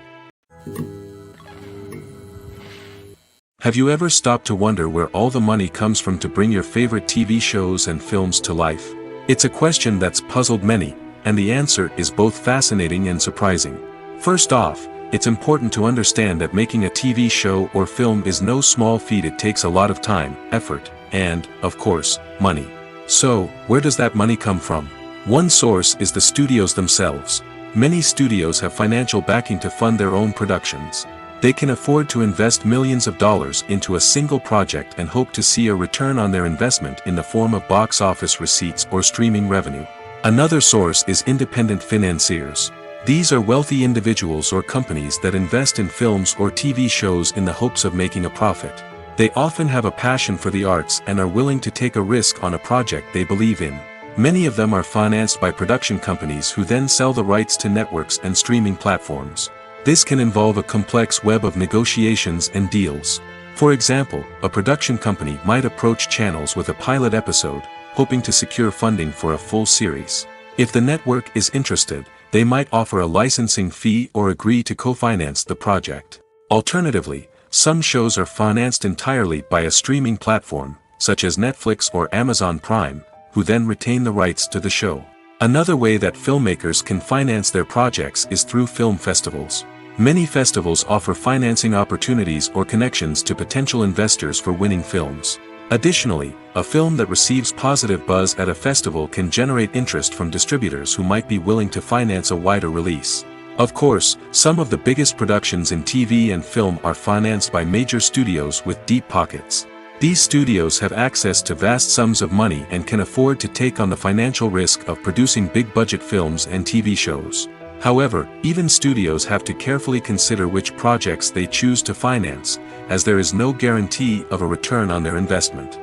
Have you ever stopped to wonder where all the money comes from to bring your favorite TV shows and films to life? It's a question that's puzzled many, and the answer is both fascinating and surprising. First off, it's important to understand that making a TV show or film is no small feat. It takes a lot of time, effort, and, of course, money. So, where does that money come from? One source is the studios themselves. Many studios have financial backing to fund their own productions. They can afford to invest millions of dollars into a single project and hope to see a return on their investment in the form of box office receipts or streaming revenue. Another source is independent financiers. These are wealthy individuals or companies that invest in films or TV shows in the hopes of making a profit. They often have a passion for the arts and are willing to take a risk on a project they believe in. Many of them are financed by production companies who then sell the rights to networks and streaming platforms. This can involve a complex web of negotiations and deals. For example, a production company might approach channels with a pilot episode, hoping to secure funding for a full series. If the network is interested, they might offer a licensing fee or agree to co-finance the project. Alternatively, some shows are financed entirely by a streaming platform, such as Netflix or Amazon Prime, who then retain the rights to the show. Another way that filmmakers can finance their projects is through film festivals. Many festivals offer financing opportunities or connections to potential investors for winning films. Additionally, a film that receives positive buzz at a festival can generate interest from distributors who might be willing to finance a wider release. Of course, some of the biggest productions in TV and film are financed by major studios with deep pockets. These studios have access to vast sums of money and can afford to take on the financial risk of producing big-budget films and TV shows. However, even studios have to carefully consider which projects they choose to finance, as there is no guarantee of a return on their investment.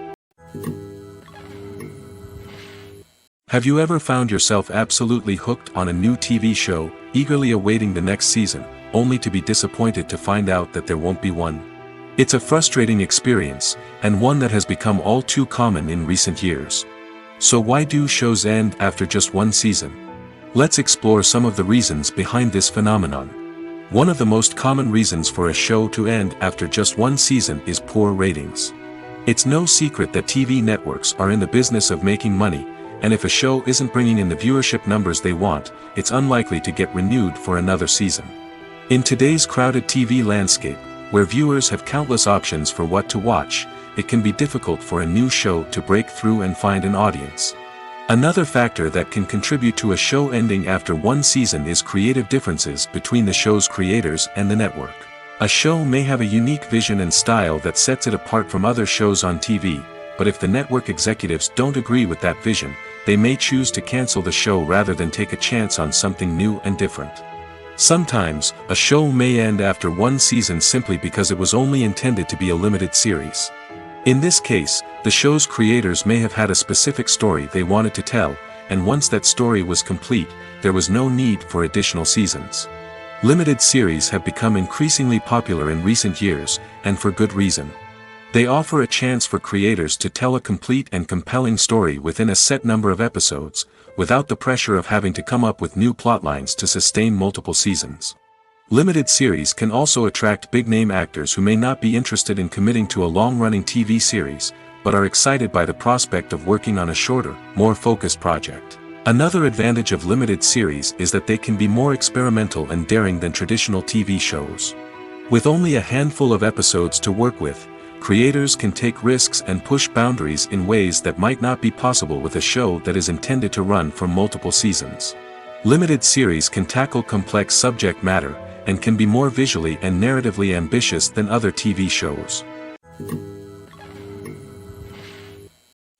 Have you ever found yourself absolutely hooked on a new TV show, eagerly awaiting the next season, only to be disappointed to find out that there won't be one? It's a frustrating experience, and one that has become all too common in recent years. So why do shows end after just one season? Let's explore some of the reasons behind this phenomenon. One of the most common reasons for a show to end after just one season is poor ratings. It's no secret that TV networks are in the business of making money, and if a show isn't bringing in the viewership numbers they want, it's unlikely to get renewed for another season. In today's crowded TV landscape, where viewers have countless options for what to watch, it can be difficult for a new show to break through and find an audience. Another factor that can contribute to a show ending after one season is creative differences between the show's creators and the network. A show may have a unique vision and style that sets it apart from other shows on TV, but if the network executives don't agree with that vision, they may choose to cancel the show rather than take a chance on something new and different. Sometimes, a show may end after one season simply because it was only intended to be a limited series. In this case, the show's creators may have had a specific story they wanted to tell, and once that story was complete, there was no need for additional seasons. Limited series have become increasingly popular in recent years, and for good reason. They offer a chance for creators to tell a complete and compelling story within a set number of episodes, without the pressure of having to come up with new plotlines to sustain multiple seasons. Limited series can also attract big-name actors who may not be interested in committing to a long-running TV series, but are excited by the prospect of working on a shorter, more focused project. Another advantage of limited series is that they can be more experimental and daring than traditional TV shows. With only a handful of episodes to work with, creators can take risks and push boundaries in ways that might not be possible with a show that is intended to run for multiple seasons. Limited series can tackle complex subject matter, and can be more visually and narratively ambitious than other TV shows.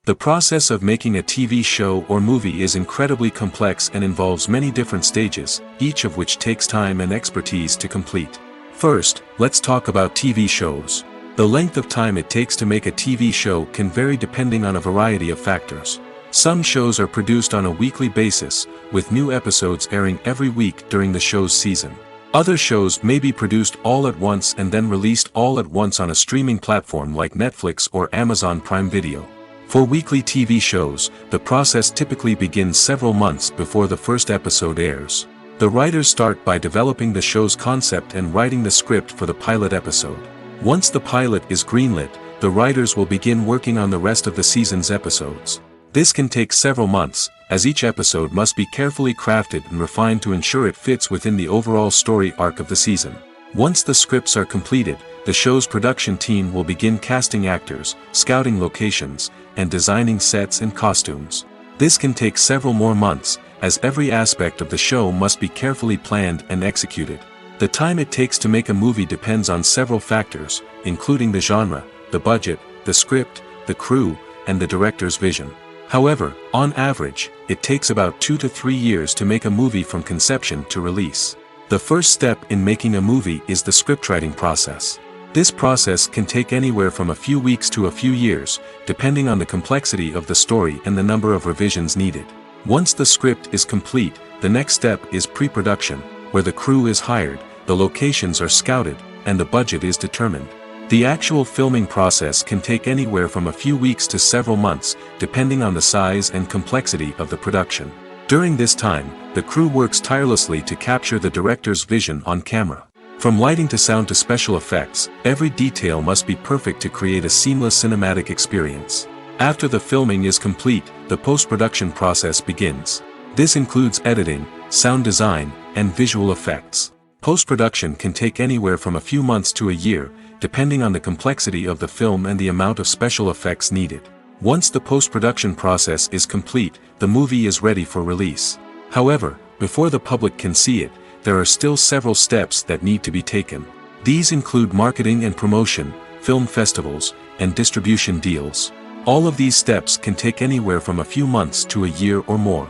The process of making a TV show or movie is incredibly complex and involves many different stages, each of which takes time and expertise to complete. First, let's talk about TV shows. The length of time it takes to make a TV show can vary depending on a variety of factors. Some shows are produced on a weekly basis, with new episodes airing every week during the show's season. Other shows may be produced all at once and then released all at once on a streaming platform like Netflix or Amazon Prime Video. For weekly TV shows, the process typically begins several months before the first episode airs. The writers start by developing the show's concept and writing the script for the pilot episode. Once the pilot is greenlit, the writers will begin working on the rest of the season's episodes. This can take several months, as each episode must be carefully crafted and refined to ensure it fits within the overall story arc of the season. Once the scripts are completed, the show's production team will begin casting actors, scouting locations, and designing sets and costumes. This can take several more months, as every aspect of the show must be carefully planned and executed. The time it takes to make a movie depends on several factors, including the genre, the budget, the script, the crew, and the director's vision. However, on average, it takes about 2 to 3 years to make a movie from conception to release. The first step in making a movie is the scriptwriting process. This process can take anywhere from a few weeks to a few years, depending on the complexity of the story and the number of revisions needed. Once the script is complete, the next step is pre-production, where the crew is hired, the locations are scouted, and the budget is determined. The actual filming process can take anywhere from a few weeks to several months, depending on the size and complexity of the production. During this time, the crew works tirelessly to capture the director's vision on camera. From lighting to sound to special effects, every detail must be perfect to create a seamless cinematic experience. After the filming is complete, the post-production process begins. This includes editing, sound design, and visual effects. Post-production can take anywhere from a few months to a year, depending on the complexity of the film and the amount of special effects needed. Once the post-production process is complete, the movie is ready for release. However, before the public can see it, there are still several steps that need to be taken. These include marketing and promotion, film festivals, and distribution deals. All of these steps can take anywhere from a few months to a year or more.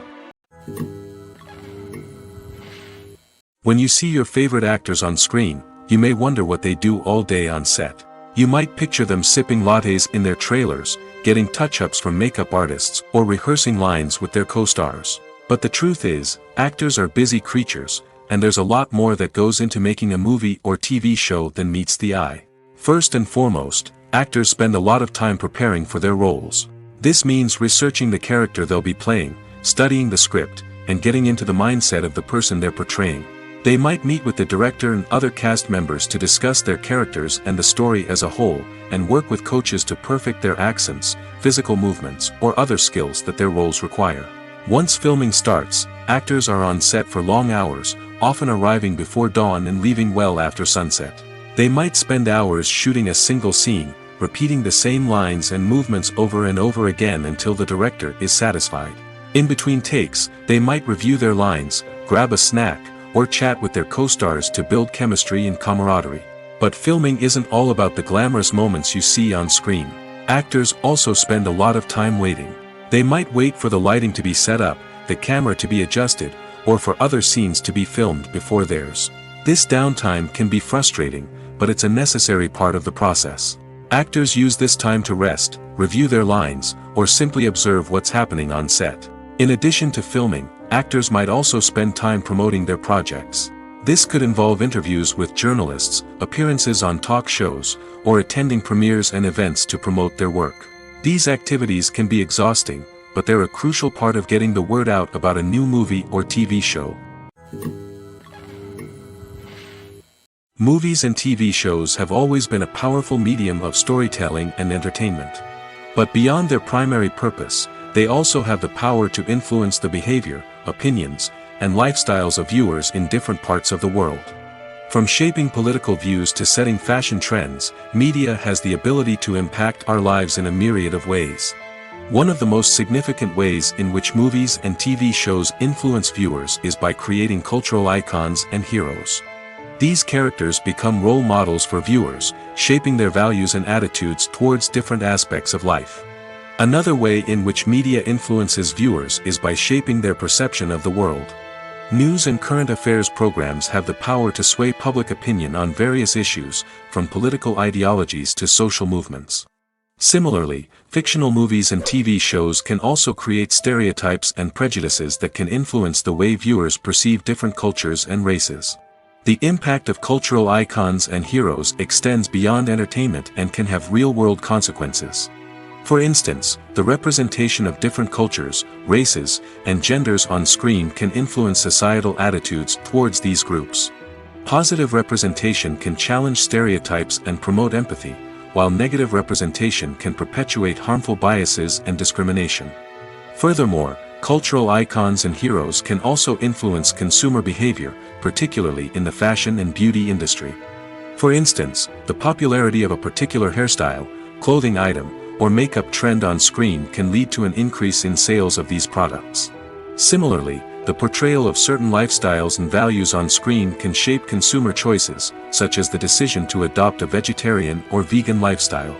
When you see your favorite actors on screen, you may wonder what they do all day on set. You might picture them sipping lattes in their trailers, getting touch-ups from makeup artists, or rehearsing lines with their co-stars. But the truth is, actors are busy creatures, and there's a lot more that goes into making a movie or TV show than meets the eye. First and foremost, actors spend a lot of time preparing for their roles. This means researching the character they'll be playing, studying the script, and getting into the mindset of the person they're portraying. They might meet with the director and other cast members to discuss their characters and the story as a whole, and work with coaches to perfect their accents, physical movements, or other skills that their roles require. Once filming starts, actors are on set for long hours, often arriving before dawn and leaving well after sunset. They might spend hours shooting a single scene, repeating the same lines and movements over and over again until the director is satisfied. In between takes, they might review their lines, grab a snack, or chat with their co-stars to build chemistry and camaraderie. But filming isn't all about the glamorous moments you see on screen. Actors also spend a lot of time waiting. They might wait for the lighting to be set up, the camera to be adjusted, or for other scenes to be filmed before theirs. This downtime can be frustrating, but it's a necessary part of the process. Actors use this time to rest, review their lines, or simply observe what's happening on set. In addition to filming, actors might also spend time promoting their projects. This could involve interviews with journalists, appearances on talk shows, or attending premieres and events to promote their work. These activities can be exhausting, but they're a crucial part of getting the word out about a new movie or TV show. Movies and TV shows have always been a powerful medium of storytelling and entertainment. But beyond their primary purpose, they also have the power to influence the behavior, opinions, and lifestyles of viewers in different parts of the world. From shaping political views to setting fashion trends, media has the ability to impact our lives in a myriad of ways. One of the most significant ways in which movies and TV shows influence viewers is by creating cultural icons and heroes. These characters become role models for viewers, shaping their values and attitudes towards different aspects of life. Another way in which media influences viewers is by shaping their perception of the world. News and current affairs programs have the power to sway public opinion on various issues, from political ideologies to social movements. Similarly, fictional movies and TV shows can also create stereotypes and prejudices that can influence the way viewers perceive different cultures and races. The impact of cultural icons and heroes extends beyond entertainment and can have real-world consequences. For instance, the representation of different cultures, races, and genders on screen can influence societal attitudes towards these groups. Positive representation can challenge stereotypes and promote empathy, while negative representation can perpetuate harmful biases and discrimination. Furthermore, cultural icons and heroes can also influence consumer behavior, particularly in the fashion and beauty industry. For instance, the popularity of a particular hairstyle, clothing item, or makeup trend on screen can lead to an increase in sales of these products. Similarly, the portrayal of certain lifestyles and values on screen can shape consumer choices, such as the decision to adopt a vegetarian or vegan lifestyle.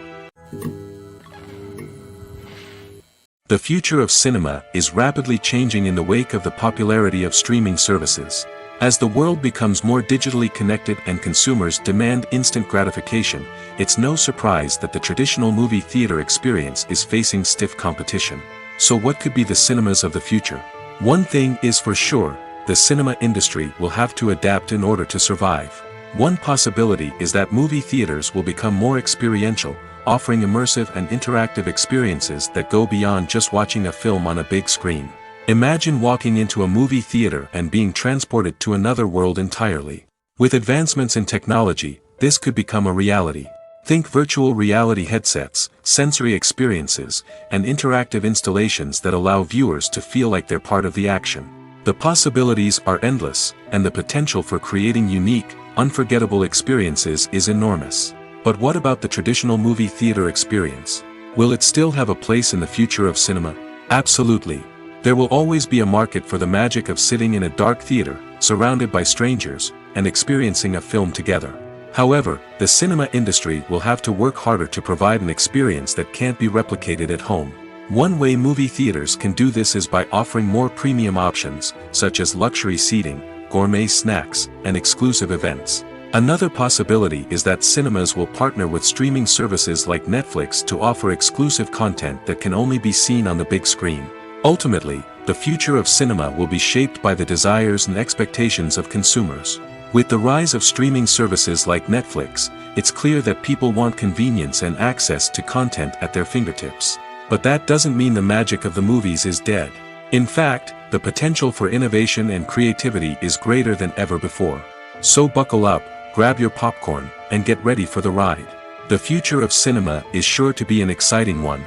The future of cinema is rapidly changing in the wake of the popularity of streaming services. As the world becomes more digitally connected and consumers demand instant gratification, it's no surprise that the traditional movie theater experience is facing stiff competition. So what could be the cinemas of the future? One thing is for sure, the cinema industry will have to adapt in order to survive. One possibility is that movie theaters will become more experiential, offering immersive and interactive experiences that go beyond just watching a film on a big screen. Imagine walking into a movie theater and being transported to another world entirely. With advancements in technology, this could become a reality. Think virtual reality headsets, sensory experiences, and interactive installations that allow viewers to feel like they're part of the action. The possibilities are endless, and the potential for creating unique, unforgettable experiences is enormous. But what about the traditional movie theater experience? Will it still have a place in the future of cinema? Absolutely. There will always be a market for the magic of sitting in a dark theater, surrounded by strangers, and experiencing a film together. However, the cinema industry will have to work harder to provide an experience that can't be replicated at home. One way movie theaters can do this is by offering more premium options, such as luxury seating, gourmet snacks, and exclusive events. Another possibility is that cinemas will partner with streaming services like Netflix to offer exclusive content that can only be seen on the big screen. Ultimately, the future of cinema will be shaped by the desires and expectations of consumers. With the rise of streaming services like Netflix, it's clear that people want convenience and access to content at their fingertips. But that doesn't mean the magic of the movies is dead. In fact, the potential for innovation and creativity is greater than ever before. So buckle up, grab your popcorn, and get ready for the ride. The future of cinema is sure to be an exciting one.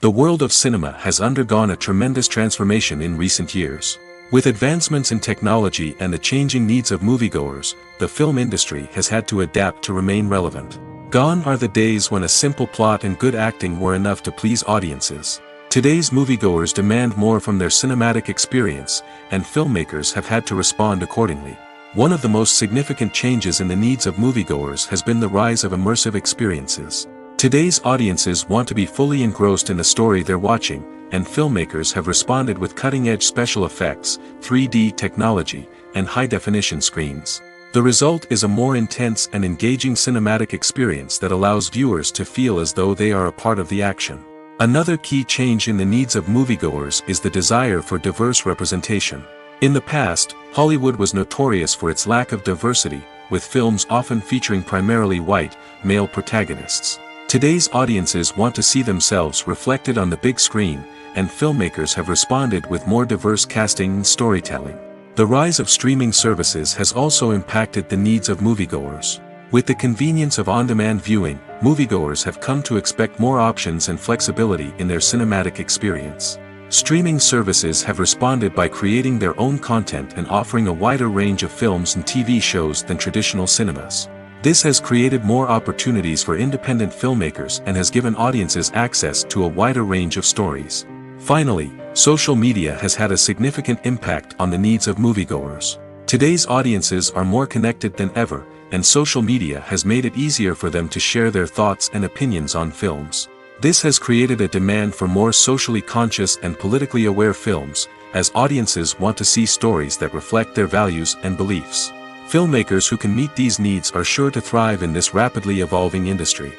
The world of cinema has undergone a tremendous transformation in recent years. With advancements in technology and the changing needs of moviegoers, the film industry has had to adapt to remain relevant. Gone are the days when a simple plot and good acting were enough to please audiences. Today's moviegoers demand more from their cinematic experience, and filmmakers have had to respond accordingly. One of the most significant changes in the needs of moviegoers has been the rise of immersive experiences. Today's audiences want to be fully engrossed in the story they're watching, and filmmakers have responded with cutting-edge special effects, 3D technology, and high-definition screens. The result is a more intense and engaging cinematic experience that allows viewers to feel as though they are a part of the action. Another key change in the needs of moviegoers is the desire for diverse representation. In the past, Hollywood was notorious for its lack of diversity, with films often featuring primarily white, male protagonists. Today's audiences want to see themselves reflected on the big screen, and filmmakers have responded with more diverse casting and storytelling. The rise of streaming services has also impacted the needs of moviegoers. With the convenience of on-demand viewing, moviegoers have come to expect more options and flexibility in their cinematic experience. Streaming services have responded by creating their own content and offering a wider range of films and TV shows than traditional cinemas. This has created more opportunities for independent filmmakers and has given audiences access to a wider range of stories. Finally, social media has had a significant impact on the needs of moviegoers. Today's audiences are more connected than ever, and social media has made it easier for them to share their thoughts and opinions on films. This has created a demand for more socially conscious and politically aware films, as audiences want to see stories that reflect their values and beliefs. Filmmakers who can meet these needs are sure to thrive in this rapidly evolving industry.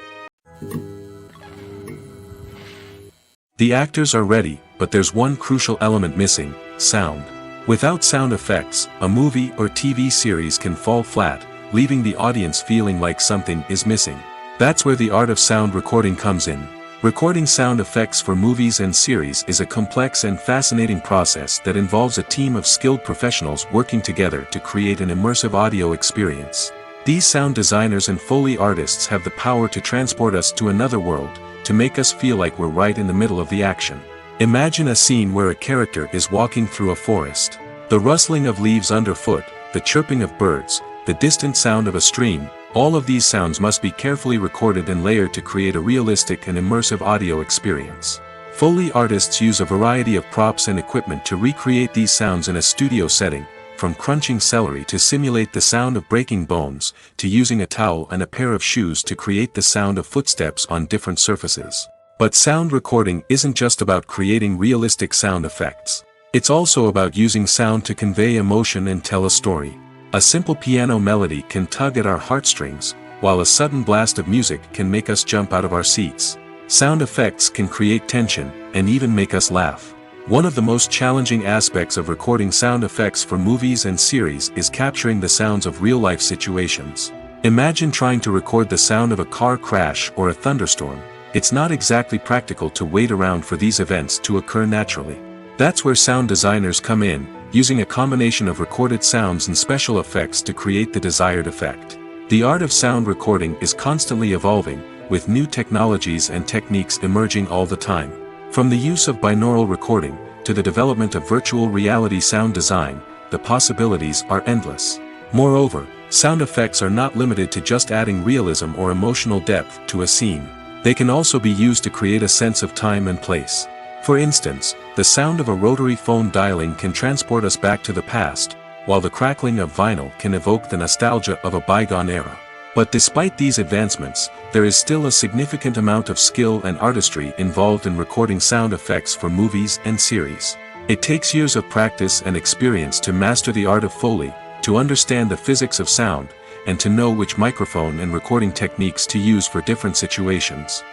The actors are ready, but there's one crucial element missing: sound. Without sound effects, a movie or TV series can fall flat, leaving the audience feeling like something is missing. That's where the art of sound recording comes in. Recording sound effects for movies and series is a complex and fascinating process that involves a team of skilled professionals working together to create an immersive audio experience. These sound designers and Foley artists have the power to transport us to another world, to make us feel like we're right in the middle of the action. Imagine a scene where a character is walking through a forest. The rustling of leaves underfoot, the chirping of birds, the distant sound of a stream, all of these sounds must be carefully recorded and layered to create a realistic and immersive audio experience. Foley artists use a variety of props and equipment to recreate these sounds in a studio setting, from crunching celery to simulate the sound of breaking bones, to using a towel and a pair of shoes to create the sound of footsteps on different surfaces. But sound recording isn't just about creating realistic sound effects. It's also about using sound to convey emotion and tell a story. A simple piano melody can tug at our heartstrings, while a sudden blast of music can make us jump out of our seats. Sound effects can create tension, and even make us laugh. One of the most challenging aspects of recording sound effects for movies and series is capturing the sounds of real-life situations. Imagine trying to record the sound of a car crash or a thunderstorm. It's not exactly practical to wait around for these events to occur naturally. That's where sound designers come in, using a combination of recorded sounds and special effects to create the desired effect. The art of sound recording is constantly evolving, with new technologies and techniques emerging all the time. From the use of binaural recording, to the development of virtual reality sound design, the possibilities are endless. Moreover, sound effects are not limited to just adding realism or emotional depth to a scene. They can also be used to create a sense of time and place. For instance, the sound of a rotary phone dialing can transport us back to the past, while the crackling of vinyl can evoke the nostalgia of a bygone era. But despite these advancements, there is still a significant amount of skill and artistry involved in recording sound effects for movies and series. It takes years of practice and experience to master the art of Foley, to understand the physics of sound, and to know which microphone and recording techniques to use for different situations.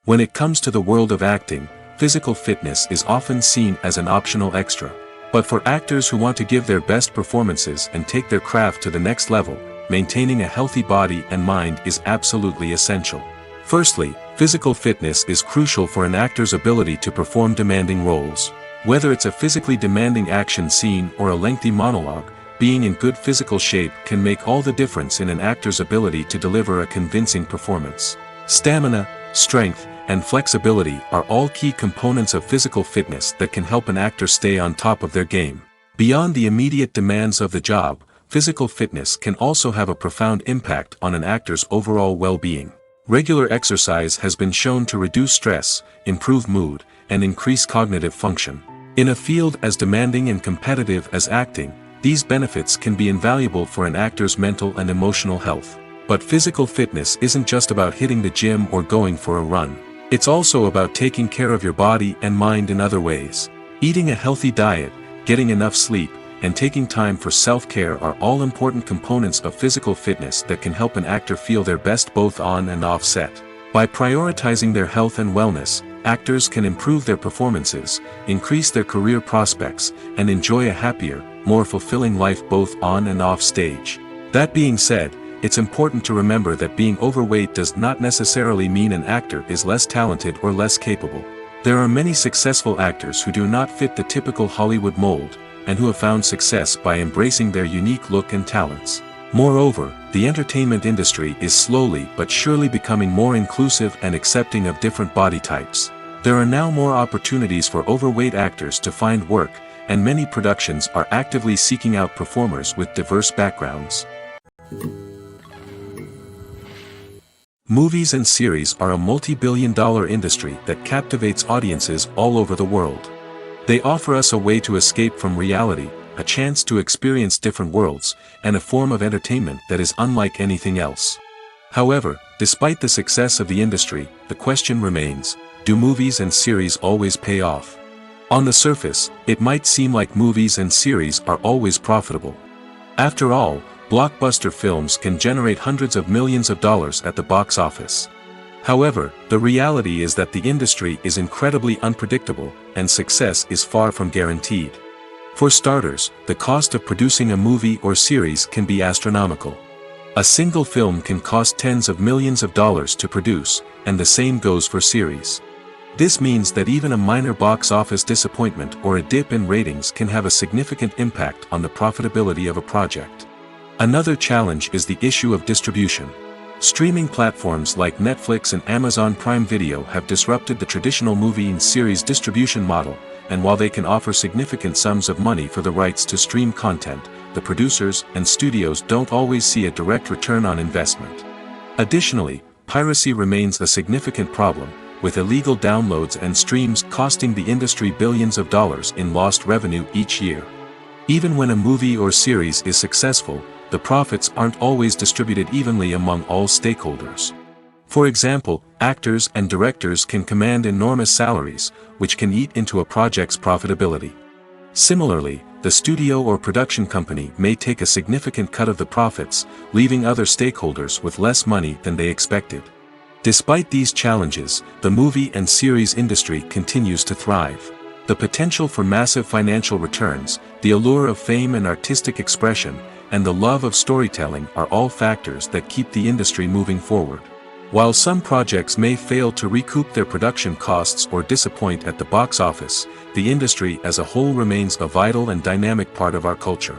When it comes to the world of acting, physical fitness is often seen as an optional extra. But for actors who want to give their best performances and take their craft to the next level, maintaining a healthy body and mind is absolutely essential. Firstly, physical fitness is crucial for an actor's ability to perform demanding roles. Whether it's a physically demanding action scene or a lengthy monologue, being in good physical shape can make all the difference in an actor's ability to deliver a convincing performance. Stamina, strength, and flexibility are all key components of physical fitness that can help an actor stay on top of their game. Beyond the immediate demands of the job, physical fitness can also have a profound impact on an actor's overall well-being. Regular exercise has been shown to reduce stress, improve mood, and increase cognitive function. In a field as demanding and competitive as acting, these benefits can be invaluable for an actor's mental and emotional health. But physical fitness isn't just about hitting the gym or going for a run. It's also about taking care of your body and mind in other ways. Eating a healthy diet, getting enough sleep, and taking time for self-care are all important components of physical fitness that can help an actor feel their best both on and off set. By prioritizing their health and wellness, actors can improve their performances, increase their career prospects, and enjoy a happier, more fulfilling life both on and off stage. That being said, it's important to remember that being overweight does not necessarily mean an actor is less talented or less capable. There are many successful actors who do not fit the typical Hollywood mold, and who have found success by embracing their unique look and talents. Moreover, the entertainment industry is slowly but surely becoming more inclusive and accepting of different body types. There are now more opportunities for overweight actors to find work, and many productions are actively seeking out performers with diverse backgrounds. Movies and series are a multi-billion-dollar industry that captivates audiences all over the world. They offer us a way to escape from reality, a chance to experience different worlds, and a form of entertainment that is unlike anything else. However, despite the success of the industry, the question remains, do movies and series always pay off? On the surface, it might seem like movies and series are always profitable. After all, blockbuster films can generate hundreds of millions of dollars at the box office. However, the reality is that the industry is incredibly unpredictable, and success is far from guaranteed. For starters, the cost of producing a movie or series can be astronomical. A single film can cost tens of millions of dollars to produce, and the same goes for series. This means that even a minor box office disappointment or a dip in ratings can have a significant impact on the profitability of a project. Another challenge is the issue of distribution. Streaming platforms like Netflix and Amazon Prime Video have disrupted the traditional movie and series distribution model, and while they can offer significant sums of money for the rights to stream content, the producers and studios don't always see a direct return on investment. Additionally, piracy remains a significant problem, with illegal downloads and streams costing the industry billions of dollars in lost revenue each year. Even when a movie or series is successful, the profits aren't always distributed evenly among all stakeholders. For example, actors and directors can command enormous salaries, which can eat into a project's profitability. Similarly, the studio or production company may take a significant cut of the profits, leaving other stakeholders with less money than they expected. Despite these challenges, the movie and series industry continues to thrive. The potential for massive financial returns, the allure of fame and artistic expression, and the love of storytelling are all factors that keep the industry moving forward. While some projects may fail to recoup their production costs or disappoint at the box office, the industry as a whole remains a vital and dynamic part of our culture.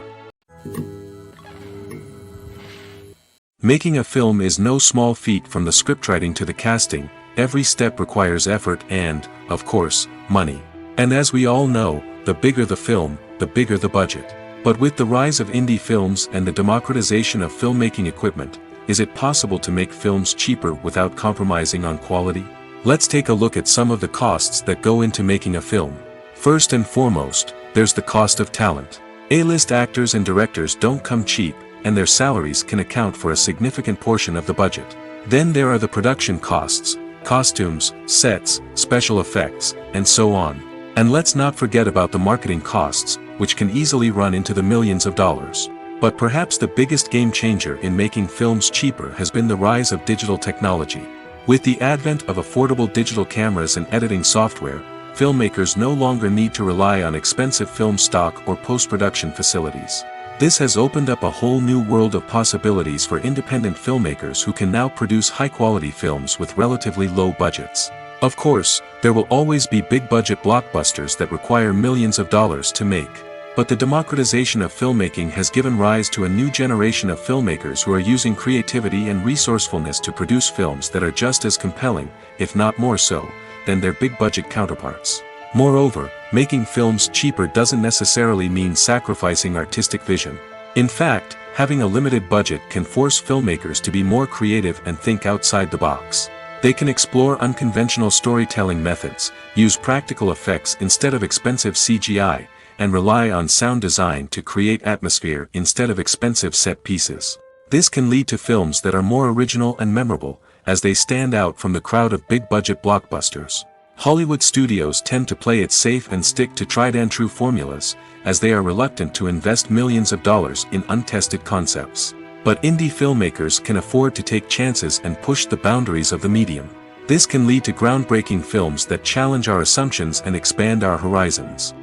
Making a film is no small feat. From the scriptwriting to the casting, every step requires effort and, of course, money. And as we all know, the bigger the film, the bigger the budget. But with the rise of indie films and the democratization of filmmaking equipment, is it possible to make films cheaper without compromising on quality? Let's take a look at some of the costs that go into making a film. First and foremost, there's the cost of talent. A-list actors and directors don't come cheap, and their salaries can account for a significant portion of the budget. Then there are the production costs, costumes, sets, special effects, and so on. And let's not forget about the marketing costs, which can easily run into the millions of dollars. But perhaps the biggest game changer in making films cheaper has been the rise of digital technology. With the advent of affordable digital cameras and editing software, filmmakers no longer need to rely on expensive film stock or post-production facilities. This has opened up a whole new world of possibilities for independent filmmakers who can now produce high-quality films with relatively low budgets. Of course, there will always be big-budget blockbusters that require millions of dollars to make. But the democratization of filmmaking has given rise to a new generation of filmmakers who are using creativity and resourcefulness to produce films that are just as compelling, if not more so, than their big-budget counterparts. Moreover, making films cheaper doesn't necessarily mean sacrificing artistic vision. In fact, having a limited budget can force filmmakers to be more creative and think outside the box. They can explore unconventional storytelling methods, use practical effects instead of expensive CGI, and rely on sound design to create atmosphere instead of expensive set pieces. This can lead to films that are more original and memorable, as they stand out from the crowd of big-budget blockbusters. Hollywood studios tend to play it safe and stick to tried-and-true formulas, as they are reluctant to invest millions of dollars in untested concepts. But indie filmmakers can afford to take chances and push the boundaries of the medium. This can lead to groundbreaking films that challenge our assumptions and expand our horizons.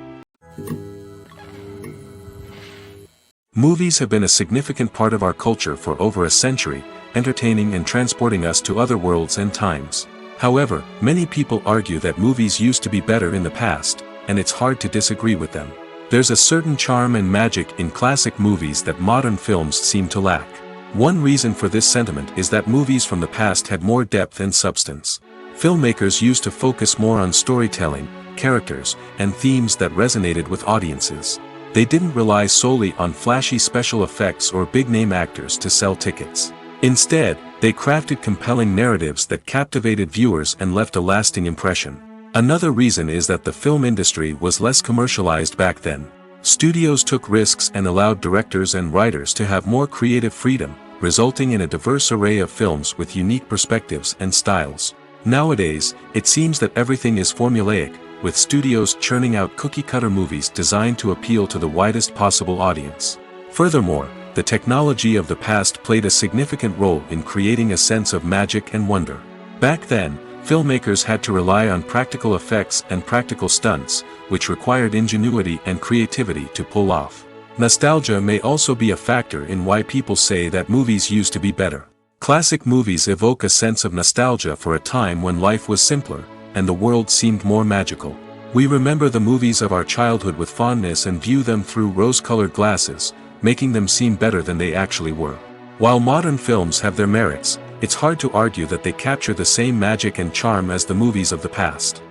Movies have been a significant part of our culture for over a century, entertaining and transporting us to other worlds and times. However, many people argue that movies used to be better in the past, and it's hard to disagree with them. There's a certain charm and magic in classic movies that modern films seem to lack. One reason for this sentiment is that movies from the past had more depth and substance. Filmmakers used to focus more on storytelling, characters, and themes that resonated with audiences. They didn't rely solely on flashy special effects or big-name actors to sell tickets. Instead, they crafted compelling narratives that captivated viewers and left a lasting impression. Another reason is that the film industry was less commercialized back then. Studios took risks and allowed directors and writers to have more creative freedom, resulting in a diverse array of films with unique perspectives and styles. Nowadays, it seems that everything is formulaic, with studios churning out cookie-cutter movies designed to appeal to the widest possible audience. Furthermore, the technology of the past played a significant role in creating a sense of magic and wonder. Back then, filmmakers had to rely on practical effects and practical stunts, which required ingenuity and creativity to pull off. Nostalgia may also be a factor in why people say that movies used to be better. Classic movies evoke a sense of nostalgia for a time when life was simpler, and the world seemed more magical. We remember the movies of our childhood with fondness and view them through rose-colored glasses, making them seem better than they actually were. While modern films have their merits, it's hard to argue that they capture the same magic and charm as the movies of the past.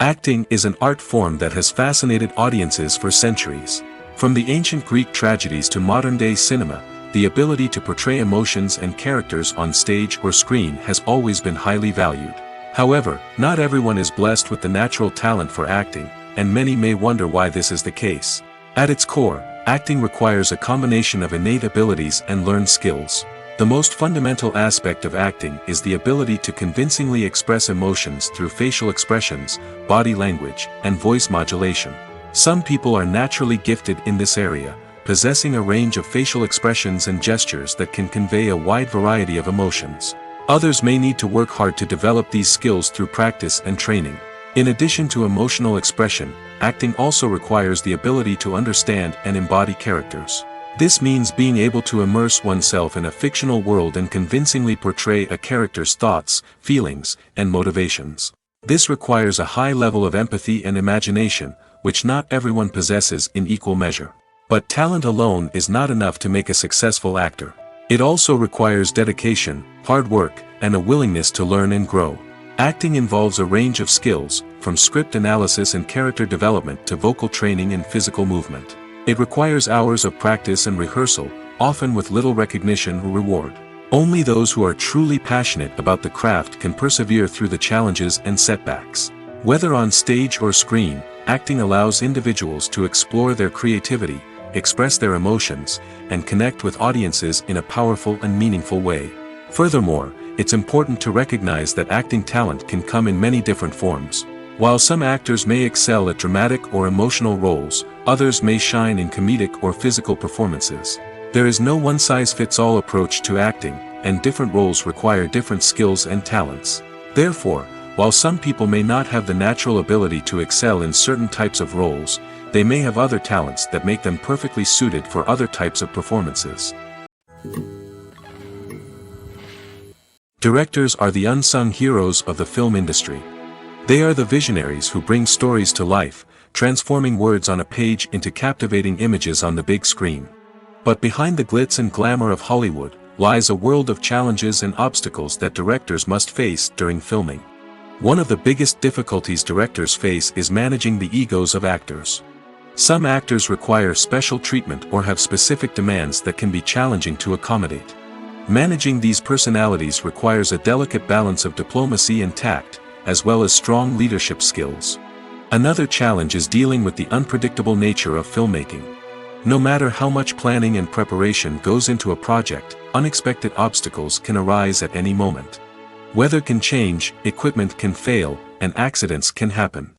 Acting is an art form that has fascinated audiences for centuries. From the ancient Greek tragedies to modern-day cinema, the ability to portray emotions and characters on stage or screen has always been highly valued. However, not everyone is blessed with the natural talent for acting, and many may wonder why this is the case. At its core, acting requires a combination of innate abilities and learned skills. The most fundamental aspect of acting is the ability to convincingly express emotions through facial expressions, body language, and voice modulation. Some people are naturally gifted in this area, possessing a range of facial expressions and gestures that can convey a wide variety of emotions. Others may need to work hard to develop these skills through practice and training. In addition to emotional expression, acting also requires the ability to understand and embody characters. This means being able to immerse oneself in a fictional world and convincingly portray a character's thoughts, feelings, and motivations. This requires a high level of empathy and imagination, which not everyone possesses in equal measure. But talent alone is not enough to make a successful actor. It also requires dedication, hard work, and a willingness to learn and grow. Acting involves a range of skills, from script analysis and character development to vocal training and physical movement. It requires hours of practice and rehearsal, often with little recognition or reward. Only those who are truly passionate about the craft can persevere through the challenges and setbacks. Whether on stage or screen, acting allows individuals to explore their creativity, express their emotions, and connect with audiences in a powerful and meaningful way. Furthermore, it's important to recognize that acting talent can come in many different forms. While some actors may excel at dramatic or emotional roles, others may shine in comedic or physical performances. There is no one-size-fits-all approach to acting, and different roles require different skills and talents. Therefore, while some people may not have the natural ability to excel in certain types of roles, they may have other talents that make them perfectly suited for other types of performances. Directors are the unsung heroes of the film industry. They are the visionaries who bring stories to life, transforming words on a page into captivating images on the big screen. But behind the glitz and glamour of Hollywood, lies a world of challenges and obstacles that directors must face during filming. One of the biggest difficulties directors face is managing the egos of actors. Some actors require special treatment or have specific demands that can be challenging to accommodate. Managing these personalities requires a delicate balance of diplomacy and tact, as well as strong leadership skills. Another challenge is dealing with the unpredictable nature of filmmaking. No matter how much planning and preparation goes into a project, unexpected obstacles can arise at any moment. Weather can change, equipment can fail, and accidents can happen.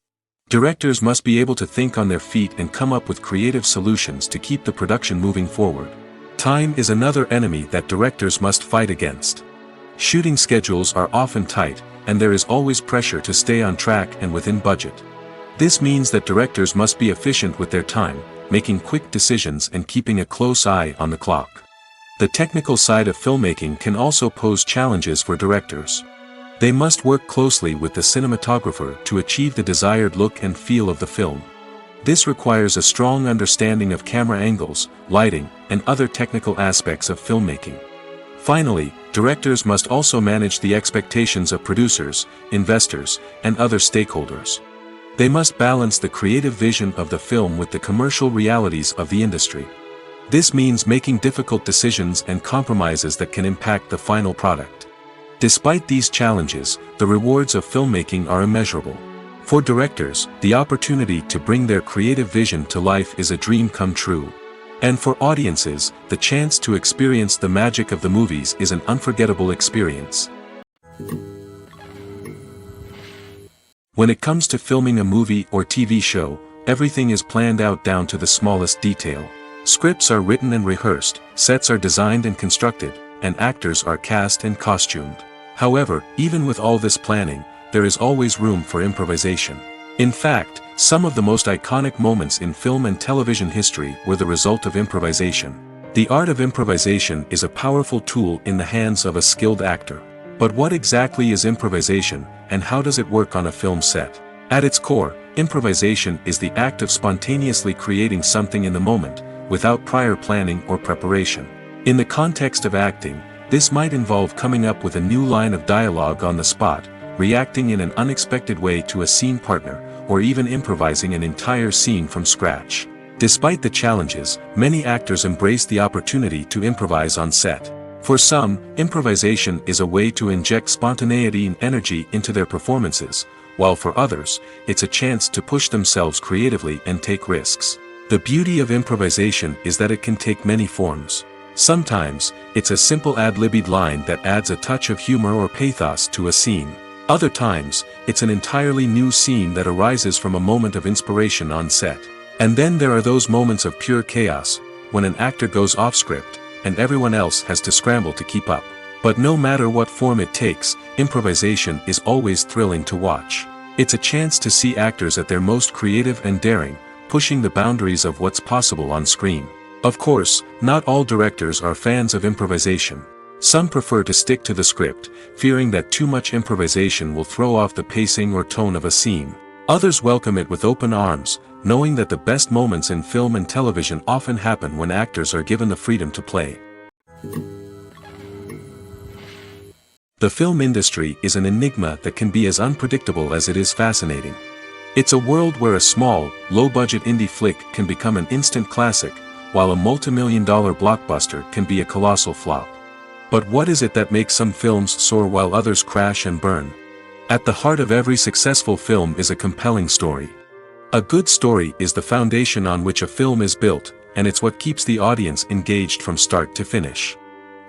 Directors must be able to think on their feet and come up with creative solutions to keep the production moving forward. Time is another enemy that directors must fight against. Shooting schedules are often tight, and there is always pressure to stay on track and within budget. This means that directors must be efficient with their time, making quick decisions and keeping a close eye on the clock. The technical side of filmmaking can also pose challenges for directors. They must work closely with the cinematographer to achieve the desired look and feel of the film. This requires a strong understanding of camera angles, lighting, and other technical aspects of filmmaking. Finally, directors must also manage the expectations of producers, investors, and other stakeholders. They must balance the creative vision of the film with the commercial realities of the industry. This means making difficult decisions and compromises that can impact the final product. Despite these challenges, the rewards of filmmaking are immeasurable. For directors, the opportunity to bring their creative vision to life is a dream come true. And for audiences, the chance to experience the magic of the movies is an unforgettable experience. When it comes to filming a movie or TV show, everything is planned out down to the smallest detail. Scripts are written and rehearsed, sets are designed and constructed, and actors are cast and costumed. However, even with all this planning, there is always room for improvisation. In fact, some of the most iconic moments in film and television history were the result of improvisation. The art of improvisation is a powerful tool in the hands of a skilled actor. But what exactly is improvisation, and how does it work on a film set? At its core, improvisation is the act of spontaneously creating something in the moment, without prior planning or preparation. In the context of acting, this might involve coming up with a new line of dialogue on the spot, reacting in an unexpected way to a scene partner, or even improvising an entire scene from scratch. Despite the challenges, many actors embrace the opportunity to improvise on set. For some, improvisation is a way to inject spontaneity and energy into their performances, while for others, it's a chance to push themselves creatively and take risks. The beauty of improvisation is that it can take many forms. Sometimes, it's a simple ad-libbed line that adds a touch of humor or pathos to a scene. Other times, it's an entirely new scene that arises from a moment of inspiration on set. And then there are those moments of pure chaos, when an actor goes off script, and everyone else has to scramble to keep up. But no matter what form it takes, improvisation is always thrilling to watch. It's a chance to see actors at their most creative and daring, pushing the boundaries of what's possible on screen. Of course, not all directors are fans of improvisation. Some prefer to stick to the script, fearing that too much improvisation will throw off the pacing or tone of a scene. Others welcome it with open arms, knowing that the best moments in film and television often happen when actors are given the freedom to play. The film industry is an enigma that can be as unpredictable as it is fascinating. It's a world where a small, low-budget indie flick can become an instant classic, while a multi-million-dollar blockbuster can be a colossal flop. But what is it that makes some films soar while others crash and burn? At the heart of every successful film is a compelling story. A good story is the foundation on which a film is built, and it's what keeps the audience engaged from start to finish.